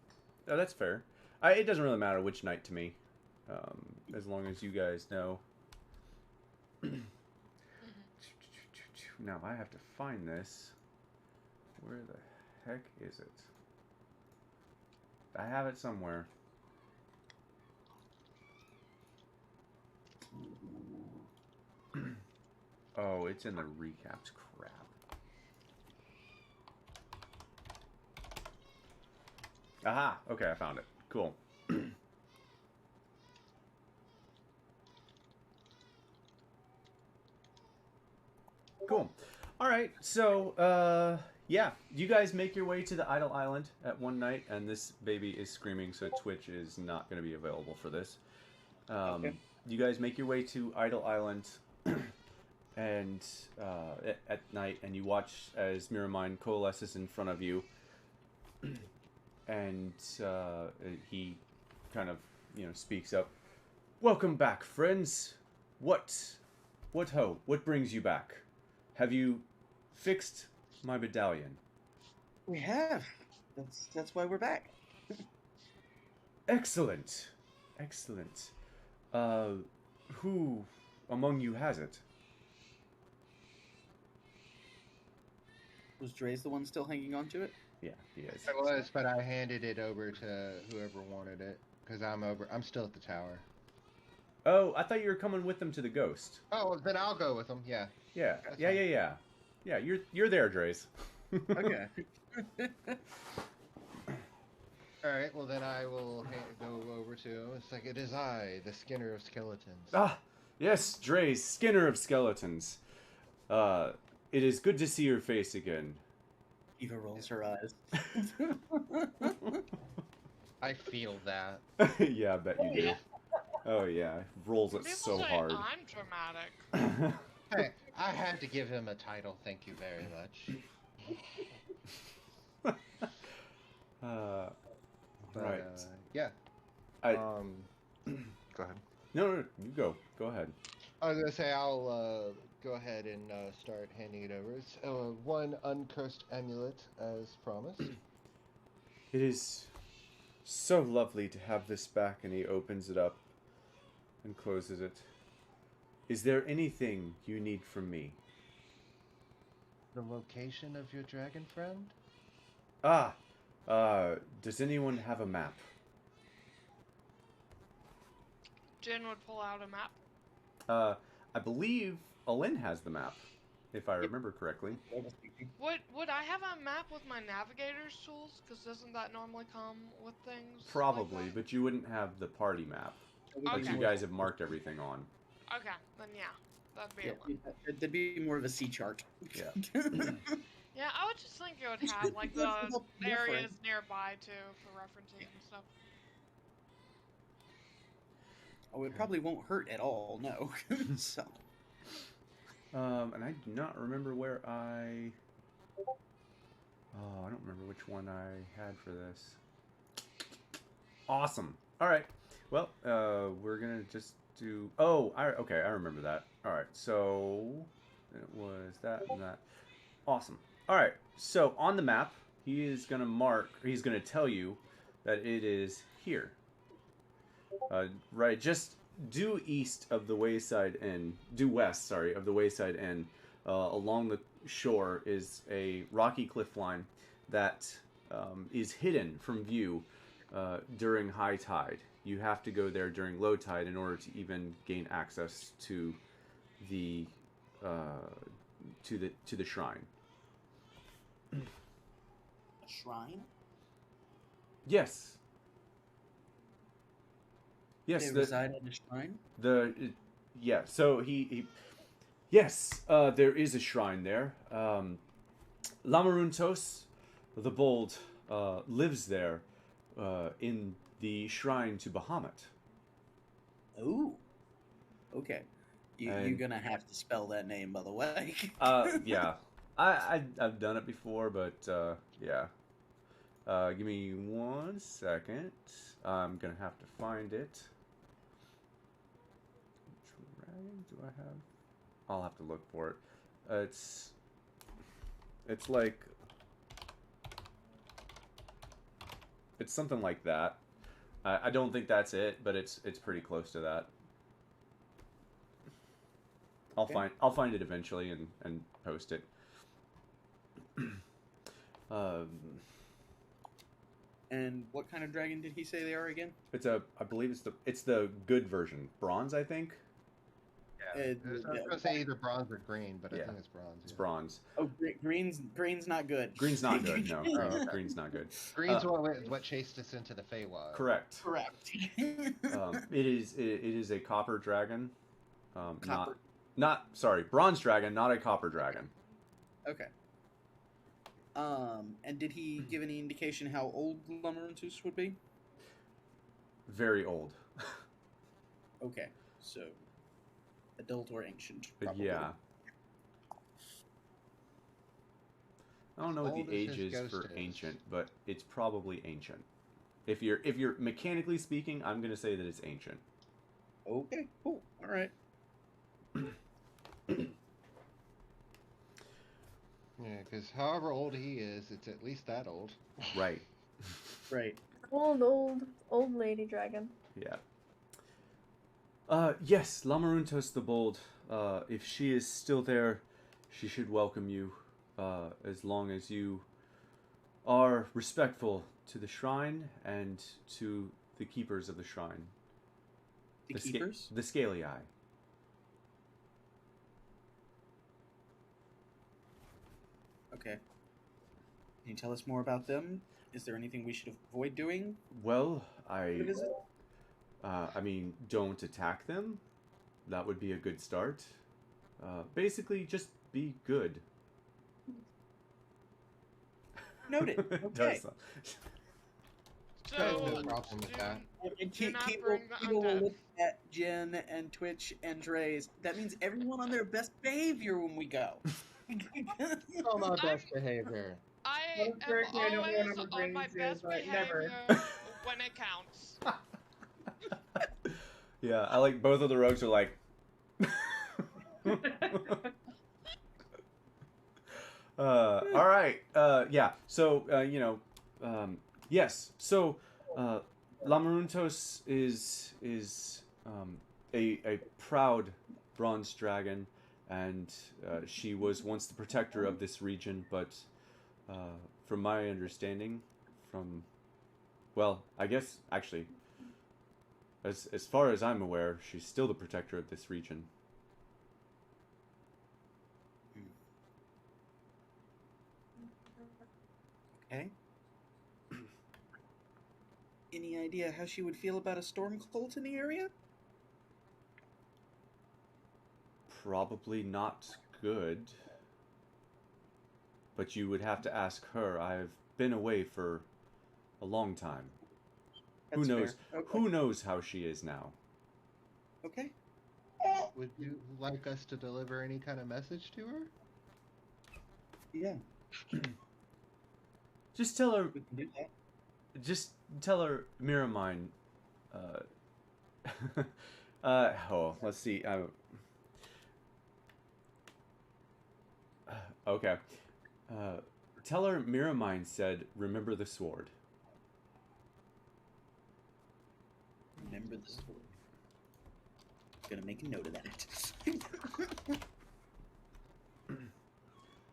Speaker 2: Oh, that's fair. It doesn't really matter which night to me, as long as you guys know. Now I have to find this. Where the heck is it? I have it somewhere. Oh, it's in the recaps. Crap. Aha! Okay, I found it. Cool. cool. All right, so yeah, you guys make your way to the Idle Island at one night, and this baby is screaming, so Twitch is not going to be available for this.
Speaker 3: Okay.
Speaker 2: You guys make your way to Idle Island, and at night, and you watch as Miramind coalesces in front of you, and he kind of speaks up. Welcome back, friends. What brings you back? Have you fixed my medallion?
Speaker 3: We have. That's why we're back.
Speaker 2: Excellent. Who among you has it?
Speaker 3: Was Dre's the one still hanging on to it?
Speaker 2: Yeah, he is.
Speaker 1: I was, but I handed it over to whoever wanted it because I'm still at the tower.
Speaker 2: Oh, I thought you were coming with them to the ghost.
Speaker 1: Oh, well, then I'll go with them. Yeah.
Speaker 2: Yeah,
Speaker 1: That's
Speaker 2: yeah,
Speaker 1: fine.
Speaker 2: yeah, yeah. Yeah, you're there, Dre's.
Speaker 3: Okay.
Speaker 1: All right. Well, then I will go over to him. It's like, it is I, the Skinner of Skeletons.
Speaker 2: Ah, yes, Dre's, Skinner of Skeletons. It is good to see your face again.
Speaker 3: Eva rolls her eyes.
Speaker 1: I feel that.
Speaker 2: Yeah, I bet you do. Oh yeah, rolls it
Speaker 4: People
Speaker 2: so
Speaker 4: say
Speaker 2: hard.
Speaker 4: I'm dramatic.
Speaker 1: Hey, I had to give him a title. Thank you very much. But,
Speaker 2: right.
Speaker 1: Yeah.
Speaker 2: I,
Speaker 1: Go ahead.
Speaker 2: no, you go. Go ahead.
Speaker 1: I was gonna say I'll go ahead and start handing it over. It's one uncursed amulet, as promised.
Speaker 2: It is so lovely to have this back, and he opens it up and closes it. Is there anything you need from me?
Speaker 1: The location of your dragon friend?
Speaker 2: Does anyone have a map?
Speaker 4: Jin would pull out a map.
Speaker 2: I believe Alin has the map, if I remember correctly.
Speaker 4: Would I have a map with my navigator's tools? Because doesn't that normally come with things?
Speaker 2: Probably,
Speaker 4: like
Speaker 2: but you wouldn't have the party map,
Speaker 4: Okay.
Speaker 2: which you guys have marked everything on.
Speaker 4: that? Okay, then yeah, that'd be
Speaker 3: Yeah,
Speaker 4: a one.
Speaker 3: that'd be more of a sea chart.
Speaker 2: Yeah.
Speaker 4: Yeah, I would just think it would have like the
Speaker 3: That's different.
Speaker 4: areas nearby too for references and stuff.
Speaker 3: Oh, it probably won't hurt at all. No. So.
Speaker 2: And I do not remember where I... Oh, I don't remember which one I had for this. Awesome. All right. Well, we're gonna just do... Oh, okay, I remember that. All right, so it was that and that. Awesome. All right, so on the map, he is gonna mark... He's gonna tell you that it is here. Right, just due east of the Wayside Inn, due west, sorry, of the Wayside Inn, along the shore is a rocky cliff line that is hidden from view during high tide. You have to go there during low tide in order to even gain access to the shrine.
Speaker 3: A shrine?
Speaker 2: Yes. Yes,
Speaker 3: They reside at a shrine?
Speaker 2: Yeah, so he yes, there is a shrine there. Lamaruntos, the Bold, lives there in the shrine to Bahamut.
Speaker 3: Ooh. Okay. You're
Speaker 2: And-
Speaker 3: gonna have to spell that name, by the way.
Speaker 2: Yeah. I've done it before, but yeah. Give me 1 second. I'm gonna have to find it. Which dragon do I have? I'll have to look for it. It's like it's something like that. I don't think that's it, but it's pretty close to that.
Speaker 3: Okay.
Speaker 2: I'll find it eventually and post it.
Speaker 3: And what kind of dragon did he say they are again?
Speaker 2: I believe it's the good version, bronze, I think.
Speaker 1: I was gonna say either bronze or green, but
Speaker 2: Yeah.
Speaker 1: I think it's bronze.
Speaker 2: It's
Speaker 1: yeah.
Speaker 2: bronze.
Speaker 3: Oh, green's not good.
Speaker 2: Green's not good. No, green's not good.
Speaker 1: Green's what chased us into the Feywild.
Speaker 2: Correct.
Speaker 3: Correct.
Speaker 2: It is a copper dragon.
Speaker 3: Copper.
Speaker 2: bronze dragon, not a copper dragon.
Speaker 3: Okay. And did he give any indication how old Lamaruntus would be?
Speaker 2: Very old.
Speaker 3: Okay, so adult or ancient, probably.
Speaker 2: Yeah. I don't know what
Speaker 1: Old
Speaker 2: the
Speaker 1: as
Speaker 2: age
Speaker 1: his
Speaker 2: is
Speaker 1: ghost
Speaker 2: for
Speaker 1: is.
Speaker 2: ancient, but it's probably ancient. If you're mechanically speaking, I'm gonna say that it's ancient.
Speaker 3: Okay, cool. All right.
Speaker 1: Yeah, because however old he is, it's at least that old.
Speaker 2: Right.
Speaker 3: Right.
Speaker 6: Old lady dragon.
Speaker 2: Yeah. Yes, Lamaruntos the Bold. If she is still there, she should welcome you. As long as you are respectful to the shrine and to the keepers of the shrine.
Speaker 3: The keepers?
Speaker 2: The Scaly Eye.
Speaker 3: Okay. Can you tell us more about them? Is there anything we should avoid doing?
Speaker 2: Well,
Speaker 3: What is it?
Speaker 2: I mean, don't attack them. That would be a good start. Basically, just be good.
Speaker 3: Noted. Okay.
Speaker 4: So,
Speaker 1: I have no problem with that.
Speaker 3: And
Speaker 4: Do not
Speaker 3: Keeble
Speaker 4: bring the
Speaker 3: will
Speaker 4: undead.
Speaker 3: look at Jen and Twitch and Dre's. That means everyone on their best behavior when we go.
Speaker 1: All my best behavior.
Speaker 4: I
Speaker 5: Well,
Speaker 4: am
Speaker 5: correct me, I don't know what
Speaker 4: always
Speaker 5: number
Speaker 4: on my
Speaker 5: brains is,
Speaker 4: best
Speaker 5: but never.
Speaker 4: behavior when it counts.
Speaker 2: Yeah, I like both of the rogues are like. All right. Yeah. So yes. So Lamaruntos is a proud bronze dragon, and she was once the protector of this region. But from my understanding, I guess actually, as far as I'm aware, she's still the protector of this region.
Speaker 3: Okay. Any idea how she would feel about a storm cult in the area?
Speaker 2: Probably not good. But you would have to ask her. I've been away for a long time.
Speaker 3: That's
Speaker 2: Who knows?
Speaker 3: fair. Okay.
Speaker 2: Who knows how she is now?
Speaker 3: Okay.
Speaker 1: Would you like us to deliver any kind of message to her?
Speaker 3: Yeah,
Speaker 2: Just tell her.
Speaker 3: we can do that.
Speaker 2: Just tell her Miramine. Let's see. Okay. Tell her Miramine said, "Remember the sword."
Speaker 3: Remember the sword. Gonna make a note of that.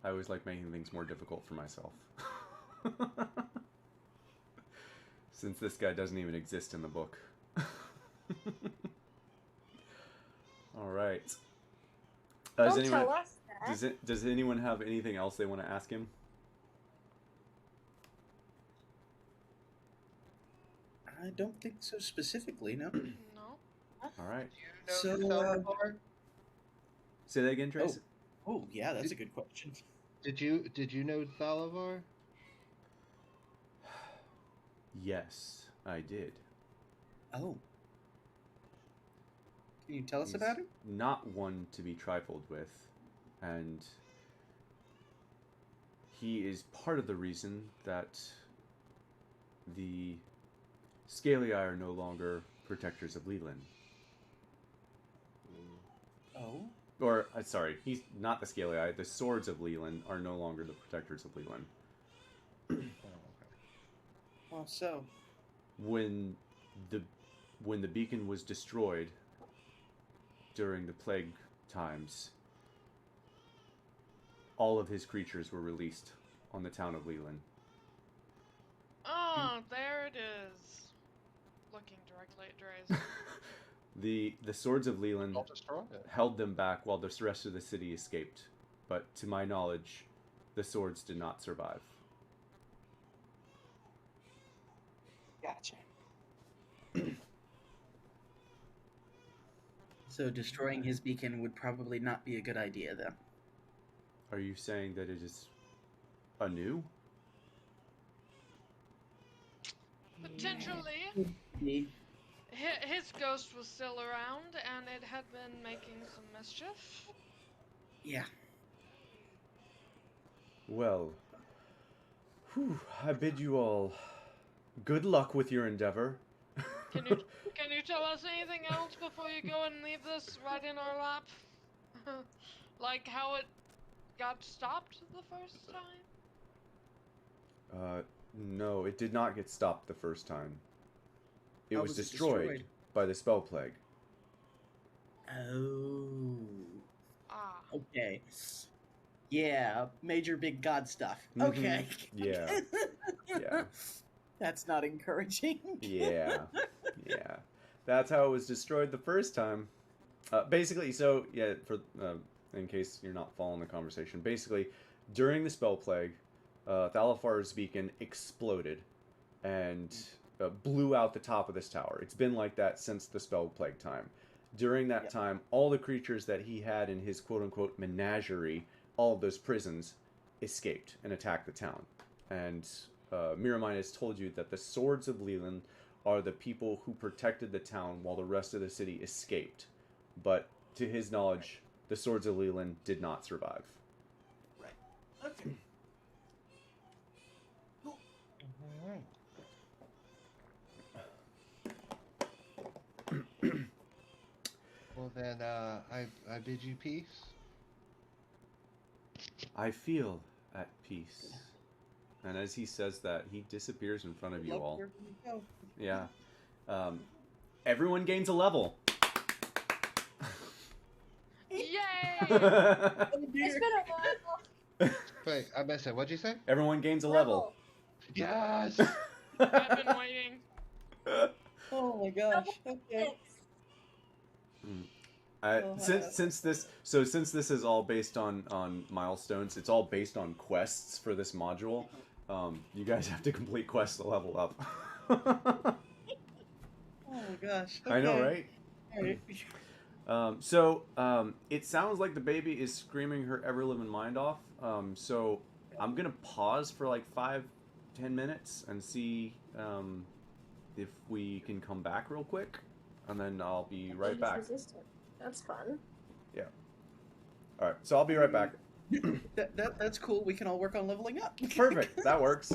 Speaker 2: I always like making things more difficult for myself. Since this guy doesn't even exist in the book. All right.
Speaker 6: Don't tell us that.
Speaker 2: Does anyone have anything else they want to ask him?
Speaker 3: I don't think so specifically, no.
Speaker 4: No.
Speaker 2: All right.
Speaker 1: Do you know Thalavar?
Speaker 2: Say that again, Trace.
Speaker 3: Oh, yeah, that's a good question.
Speaker 1: Did you know Thalavar?
Speaker 2: Yes, I did.
Speaker 3: Oh. Can you tell us
Speaker 2: He's
Speaker 3: about him?
Speaker 2: not one to be trifled with, and he is part of the reason that the Scaly Eye are no longer protectors of Leland.
Speaker 3: Oh.
Speaker 2: Or, sorry, he's not the Scaly Eye. The Swords of Leland are no longer the protectors of Leland.
Speaker 1: Oh, okay.
Speaker 3: Well, so.
Speaker 2: When the beacon was destroyed during the plague times, all of his creatures were released on the town of Leland.
Speaker 4: Oh, there it is. Looking directly at Dre's.
Speaker 2: The Swords of Leland
Speaker 1: I'll destroy it.
Speaker 2: held them back while the rest of the city escaped, but to my knowledge, the swords did not survive.
Speaker 3: Gotcha. So destroying his beacon would probably not be a good idea, then.
Speaker 2: Are you saying that it is anew?
Speaker 4: Potentially.
Speaker 3: He-
Speaker 4: His ghost was still around, and it had been making some mischief.
Speaker 3: Yeah.
Speaker 2: Well, I bid you all good luck with your endeavor.
Speaker 4: Can you tell us anything else before you go and leave this right in our lap? Like how it got stopped the first time?
Speaker 2: No, it did not get stopped the first time. It
Speaker 3: How
Speaker 2: was
Speaker 3: was it
Speaker 2: destroyed by the spell plague.
Speaker 3: Oh.
Speaker 4: Ah.
Speaker 3: Okay. Yeah, major big god stuff.
Speaker 2: Mhm.
Speaker 3: Okay.
Speaker 2: Yeah. Yeah.
Speaker 3: That's not encouraging.
Speaker 2: Yeah. Yeah. That's how it was destroyed the first time. Basically, so, yeah, for in case you're not following the conversation, basically, during the spell plague, Thalafar's beacon exploded and blew out the top of this tower. It's been like that since the spell plague time. During that time, all the creatures that he had in his quote-unquote menagerie, all of those prisons, escaped and attacked the town. And Miramine has told you that the Swords of Leland are the people who protected the town while the rest of the city escaped. But to his knowledge, the Swords of Leland did not survive.
Speaker 3: Right. Okay.
Speaker 1: Well then, I bid you peace.
Speaker 2: I feel at peace. And as he says that, he disappears in front of you all.
Speaker 3: Wherever you go.
Speaker 2: Yeah. Everyone gains a level.
Speaker 4: Yay!
Speaker 3: Oh,
Speaker 6: It's
Speaker 3: dear.
Speaker 6: been a while.
Speaker 1: Wait, I missed it. What'd you say?
Speaker 2: Everyone gains a level.
Speaker 1: Yes.
Speaker 4: I've been waiting.
Speaker 3: Oh my gosh. Okay.
Speaker 2: Since this is all based on milestones, it's all based on quests for this module. You guys have to complete quests to level up.
Speaker 3: Oh my gosh. Okay.
Speaker 2: I know, right?
Speaker 3: Alright.
Speaker 2: It sounds like the baby is screaming her ever-living mind off. So I'm gonna pause for like 5-10 minutes and see if we can come back real quick, and then I'll be right back.
Speaker 6: Resistant. That's fun.
Speaker 2: Yeah. All right. So I'll be right back.
Speaker 3: That's cool. We can all work on leveling up.
Speaker 2: Perfect. That works.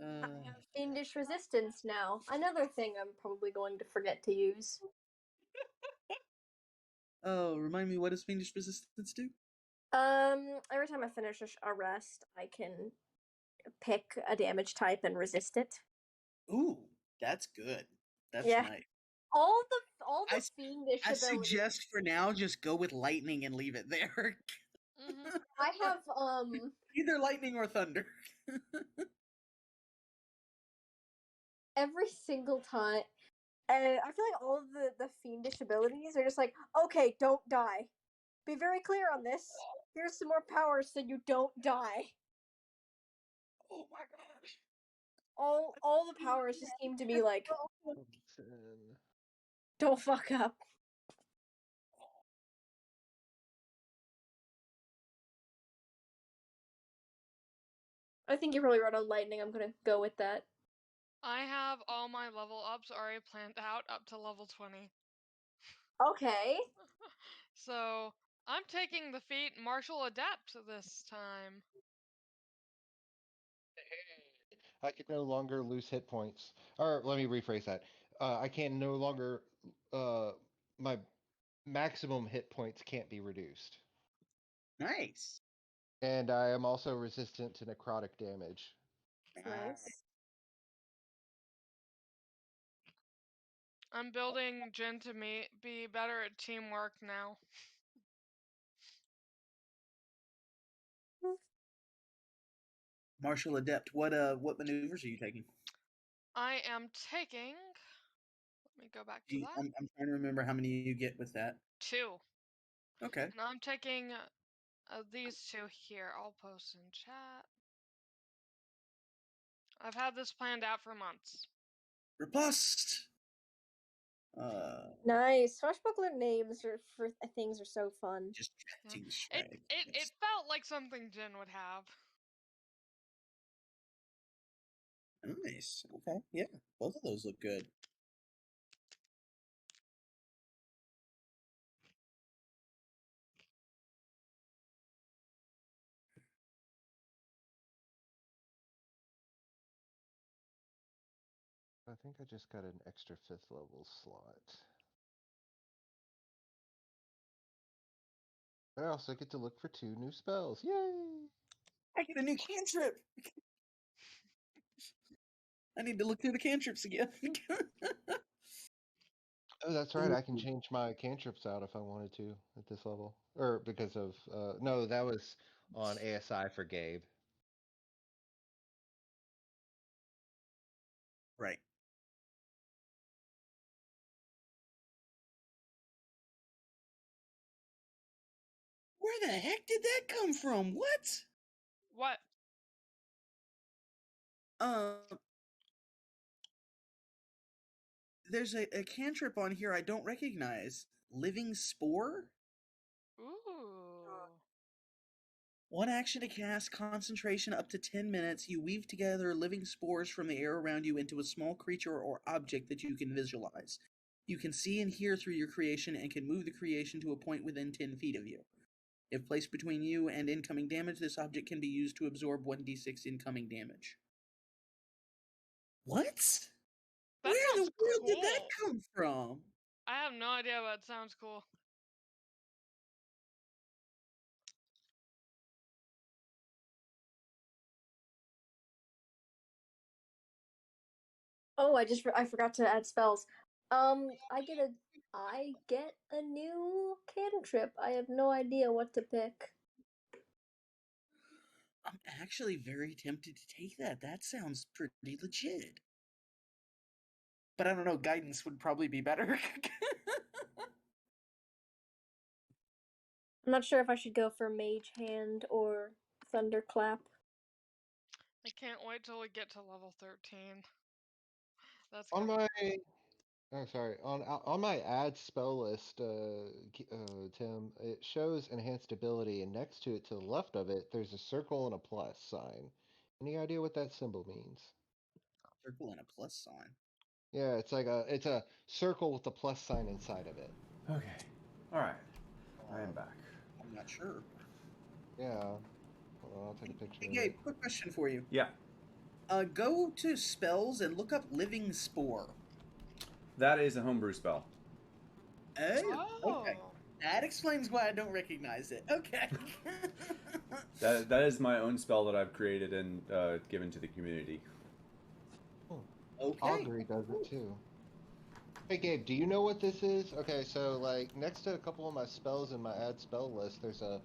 Speaker 6: I have fiendish resistance now. Another thing I'm probably going to forget to use.
Speaker 3: Oh, remind me, what does fiendish resistance do?
Speaker 6: Every time I finish a rest, I can pick a damage type and resist it.
Speaker 3: Ooh, that's good. That's
Speaker 6: Yeah.
Speaker 3: nice.
Speaker 6: All the
Speaker 3: I
Speaker 6: fiendish
Speaker 3: I
Speaker 6: abilities.
Speaker 3: suggest for now just go with lightning and leave it there.
Speaker 4: Mm-hmm.
Speaker 6: I have
Speaker 3: Either lightning or thunder.
Speaker 6: every single time. I feel like all of the fiendish abilities are just like, okay, don't die. Be very clear on this. Here's some more power so you don't die.
Speaker 3: Oh my gosh.
Speaker 6: All the powers just seem to be like, don't fuck up. I think you're probably right on lightning. I'm gonna go with that.
Speaker 4: I have all my level ups already planned out up to level 20.
Speaker 6: Okay.
Speaker 4: So I'm taking the feat Martial Adept this time.
Speaker 1: I can no longer lose hit points. Or let me rephrase that. I can no longer. My maximum hit points can't be reduced,
Speaker 3: Nice.
Speaker 1: and I am also resistant to necrotic damage.
Speaker 6: Nice.
Speaker 4: I'm building Jin to be better at teamwork now.
Speaker 3: Martial adept. What maneuvers are you taking?
Speaker 4: I am taking. Let me go back to that.
Speaker 3: I'm trying to remember how many you get with that.
Speaker 4: 2.
Speaker 3: Okay.
Speaker 4: And I'm taking these 2 here. I'll post in chat. I've had this planned out for months.
Speaker 3: Riposte.
Speaker 6: Nice. Swashbuckler names for things are so fun.
Speaker 3: Distracting
Speaker 4: It
Speaker 3: strike.
Speaker 4: it felt like something Jen would have.
Speaker 3: Nice. Okay. Yeah. Both of those look good.
Speaker 1: I think I just got an extra 5th level slot. I also get to look for 2 new spells. Yay!
Speaker 3: I get a new cantrip. I need to look through the cantrips again.
Speaker 1: Oh, that's right. I can change my cantrips out if I wanted to at this level. Or because of no, that was on ASI for Gabe.
Speaker 3: Right. Where the heck did that come from? What?
Speaker 4: What?
Speaker 3: There's a cantrip on here I don't recognize. Living Spore?
Speaker 4: Ooh.
Speaker 3: One action to cast, concentration up to 10 minutes. You weave together living spores from the air around you into a small creature or object that you can visualize. You can see and hear through your creation and can move the creation to a point within 10 feet of you. If placed between you and incoming damage, this object can be used to absorb 1d6 incoming damage. What?
Speaker 4: That
Speaker 3: Where in the
Speaker 4: sounds
Speaker 3: world did that
Speaker 4: cool.
Speaker 3: come from?
Speaker 4: I have no idea, but it sounds cool.
Speaker 6: Oh, I forgot to add spells. I get a new cantrip. I have no idea what to pick.
Speaker 3: I'm actually very tempted to take that. That sounds pretty legit. But I don't know, guidance would probably be better.
Speaker 6: I'm not sure if I should go for Mage Hand or Thunderclap.
Speaker 4: I can't wait till we get to level 13. That's
Speaker 1: On
Speaker 4: gonna
Speaker 1: my Oh, sorry. On my add spell list, Tim, it shows enhanced ability, and next to it, to the left of it, there's a circle and a plus sign. Any idea what that symbol means?
Speaker 3: Circle and a plus sign.
Speaker 1: Yeah, it's a circle with a plus sign inside of it.
Speaker 2: Okay. All right. I am back.
Speaker 3: I'm not sure.
Speaker 1: Yeah. Hold on, I'll take a picture
Speaker 3: Hey,
Speaker 1: of
Speaker 3: Gabe,
Speaker 1: it.
Speaker 3: quick question for you.
Speaker 2: Yeah.
Speaker 3: Go to spells and look up Living Spore.
Speaker 2: That is a homebrew spell.
Speaker 3: Oh, okay.
Speaker 4: Oh.
Speaker 3: That explains why I don't recognize it. Okay.
Speaker 2: That is my own spell that I've created and given to the community.
Speaker 3: Okay.
Speaker 1: Augury does it too. Hey Gabe, do you know what this is? Okay, so like next to a couple of my spells in my add spell list, there's a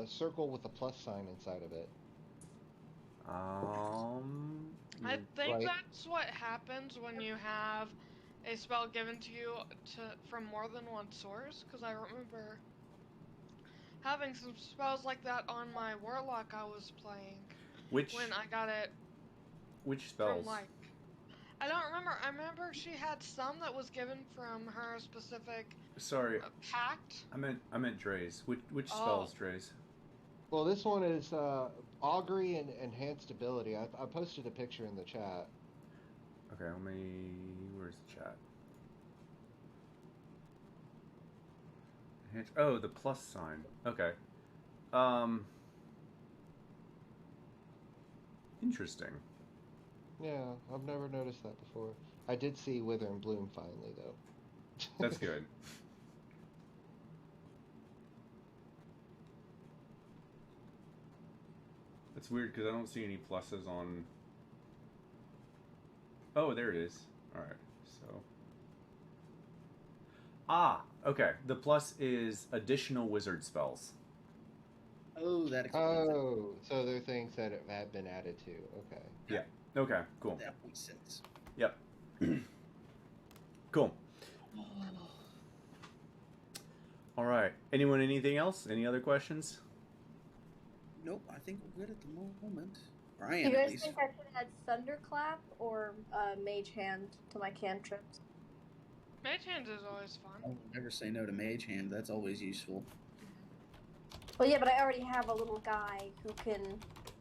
Speaker 1: circle with a plus sign inside of it.
Speaker 4: I think
Speaker 1: Right.
Speaker 4: that's what happens when you have a spell given to you from more than one source, because I remember having some spells like that on my warlock I was playing
Speaker 2: Which
Speaker 4: when I got it
Speaker 2: spells?
Speaker 4: from like I don't remember. I remember she had some that was given from her specific
Speaker 2: Sorry,
Speaker 4: pact.
Speaker 2: I meant Dre's. Which
Speaker 4: Oh.
Speaker 2: spells, Dre's?
Speaker 1: Well, this one is augury and enhanced ability. I posted a picture in the chat.
Speaker 2: Okay, where's the chat? Oh, the plus sign. Okay. Interesting.
Speaker 1: Yeah, I've never noticed that before. I did see Wither and Bloom finally, though.
Speaker 2: That's good. That's weird because I don't see any pluses on. Oh, there it is. All right, so. Okay. The plus is additional wizard spells.
Speaker 3: Oh, that explains
Speaker 1: Oh, so they're things that have been added to. Okay.
Speaker 2: Yeah. Okay. Cool.
Speaker 3: it. That makes sense.
Speaker 2: Yep. Cool. All right. Anything else? Any other questions?
Speaker 3: Nope, I think we're good at the moment.
Speaker 6: Do
Speaker 3: Brian,
Speaker 6: you
Speaker 3: at
Speaker 6: guys
Speaker 3: least.
Speaker 6: think I should add Thunderclap or Mage Hand to my cantrips?
Speaker 4: Mage hand is always
Speaker 3: I
Speaker 4: fun.
Speaker 3: will never say no to Mage Hand. That's always useful.
Speaker 6: Well, yeah, but I already have a little guy who can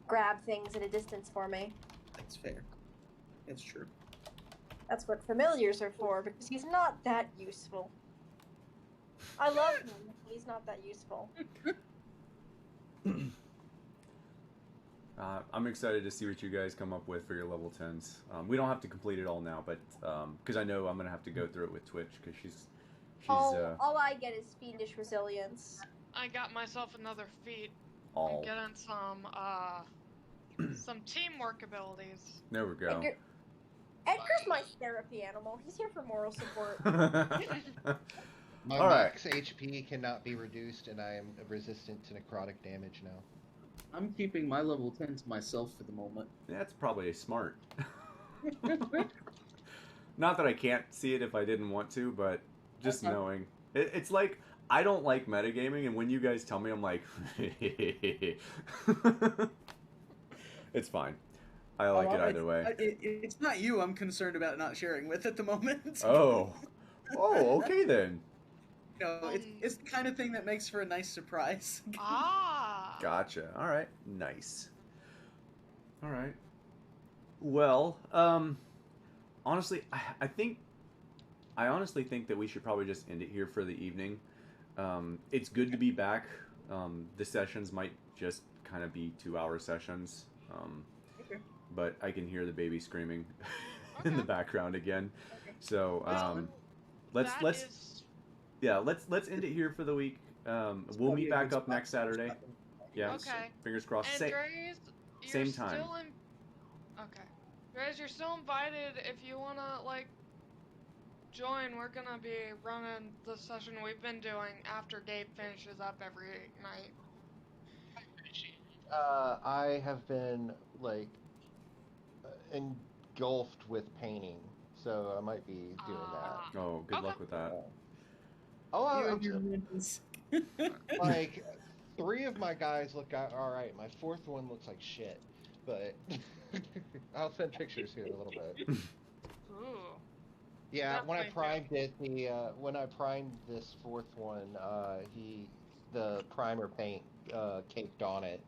Speaker 6: grab things at a distance for me.
Speaker 3: That's fair. That's true.
Speaker 6: That's what familiars are for, because he's not that useful. I love him, but he's not that useful.
Speaker 2: I'm excited to see what you guys come up with for your level 10s. We don't have to complete it all now, but because I know I'm gonna have to go through it with Twitch because she's
Speaker 6: All I get is fiendish resilience.
Speaker 4: I got myself another feat.
Speaker 2: all.
Speaker 4: I'm getting some teamwork abilities.
Speaker 2: There we go.
Speaker 6: Edgar's my therapy animal. He's here for moral support.
Speaker 1: My
Speaker 2: All right.
Speaker 1: max HP cannot be reduced, and I am resistant to necrotic damage now.
Speaker 3: I'm keeping my level 10 to myself for the moment.
Speaker 2: That's probably smart. Not that I can't see it if I didn't want to, but just knowing. It's like, I don't like metagaming, and when you guys tell me, I'm like, it's fine. I like it either way.
Speaker 3: It's not you I'm concerned about not sharing with at the moment.
Speaker 2: Oh, okay then.
Speaker 3: You know, it's the kind of thing that makes for a nice surprise.
Speaker 4: Ah.
Speaker 2: Gotcha. All right. Nice. All right. Well, honestly, I honestly think that we should probably just end it here for the evening. It's good to be back. The sessions might just kind of be 2-hour sessions.
Speaker 3: Okay.
Speaker 2: But I can hear the baby screaming in the background again.
Speaker 3: Okay.
Speaker 2: So, let's end it here for the week. We'll meet back up next Saturday. Yeah.
Speaker 4: Okay.
Speaker 2: Fingers crossed.
Speaker 4: And Dre's, you're
Speaker 2: same time.
Speaker 4: Still okay. Dre's, you're still invited if you wanna join. We're gonna be running the session we've been doing after Gabe finishes up every night.
Speaker 1: I have been engulfed with painting, so I might be doing that.
Speaker 2: Oh, good luck with that.
Speaker 1: Oh, like 3 of my guys look all right. My 4th one looks like shit, but I'll send pictures here in a little bit.
Speaker 4: Ooh.
Speaker 1: Yeah, when I
Speaker 4: Definitely
Speaker 1: primed this 4th one, the primer paint caked on it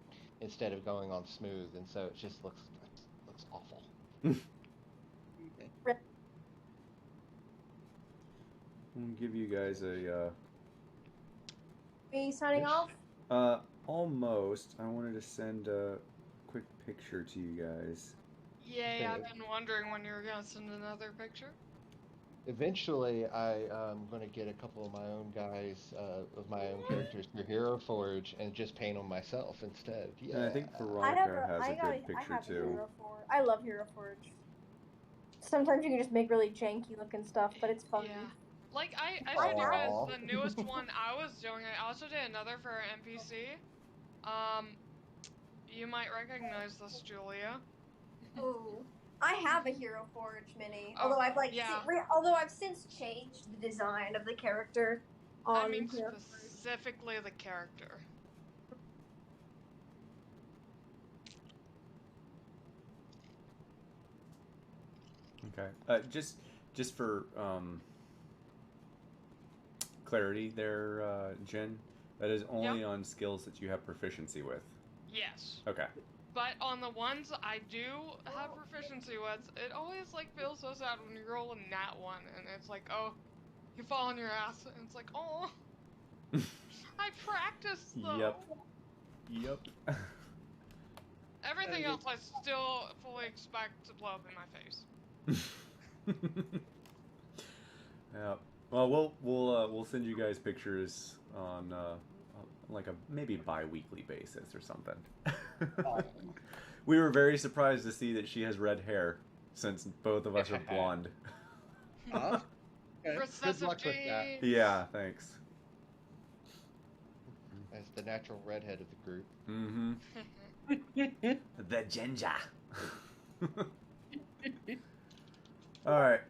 Speaker 1: instead of going on smooth, and so it just looks awful.
Speaker 2: I'll give you guys a.
Speaker 6: Are you signing off?
Speaker 2: Almost. I wanted to send a quick picture to you guys.
Speaker 4: Yay, I've been wondering when you were gonna send another picture.
Speaker 1: Eventually, I'm going to get a couple of my own guys, of my own characters through Hero Forge and just paint them myself instead. Yeah.
Speaker 2: And I think Veronica has a good picture too.
Speaker 6: I love Hero Forge. Sometimes you can just make really janky looking stuff, but it's fun.
Speaker 4: Yeah. Like, I showed you guys the newest one I was doing. I also did another for an NPC. You might recognize this, Julia.
Speaker 6: Ooh. I have a Hero Forge mini,
Speaker 4: Oh,
Speaker 6: although
Speaker 4: yeah.
Speaker 6: I've since changed the design of the character.
Speaker 4: I mean
Speaker 6: Hero Forge.
Speaker 4: specifically the character.
Speaker 2: Okay. Just for clarity, there, Jen. That is only on skills that you have proficiency with.
Speaker 4: Yes.
Speaker 2: Okay.
Speaker 4: But on the ones I do have proficiency with, it always feels so sad when you roll a nat 1 and it's like, oh, you fall on your ass and it's like, oh, I practiced though.
Speaker 2: Yep.
Speaker 4: Everything else I still fully expect to blow up in my face.
Speaker 2: Yeah. Well, we'll send you guys pictures on like a maybe bi-weekly basis or something. We were very surprised to see that she has red hair, since both of us are blonde.
Speaker 3: Okay.
Speaker 1: Good luck with that.
Speaker 2: Yeah, thanks.
Speaker 1: As the natural redhead of the group.
Speaker 2: Mm-hmm. The ginger. All right.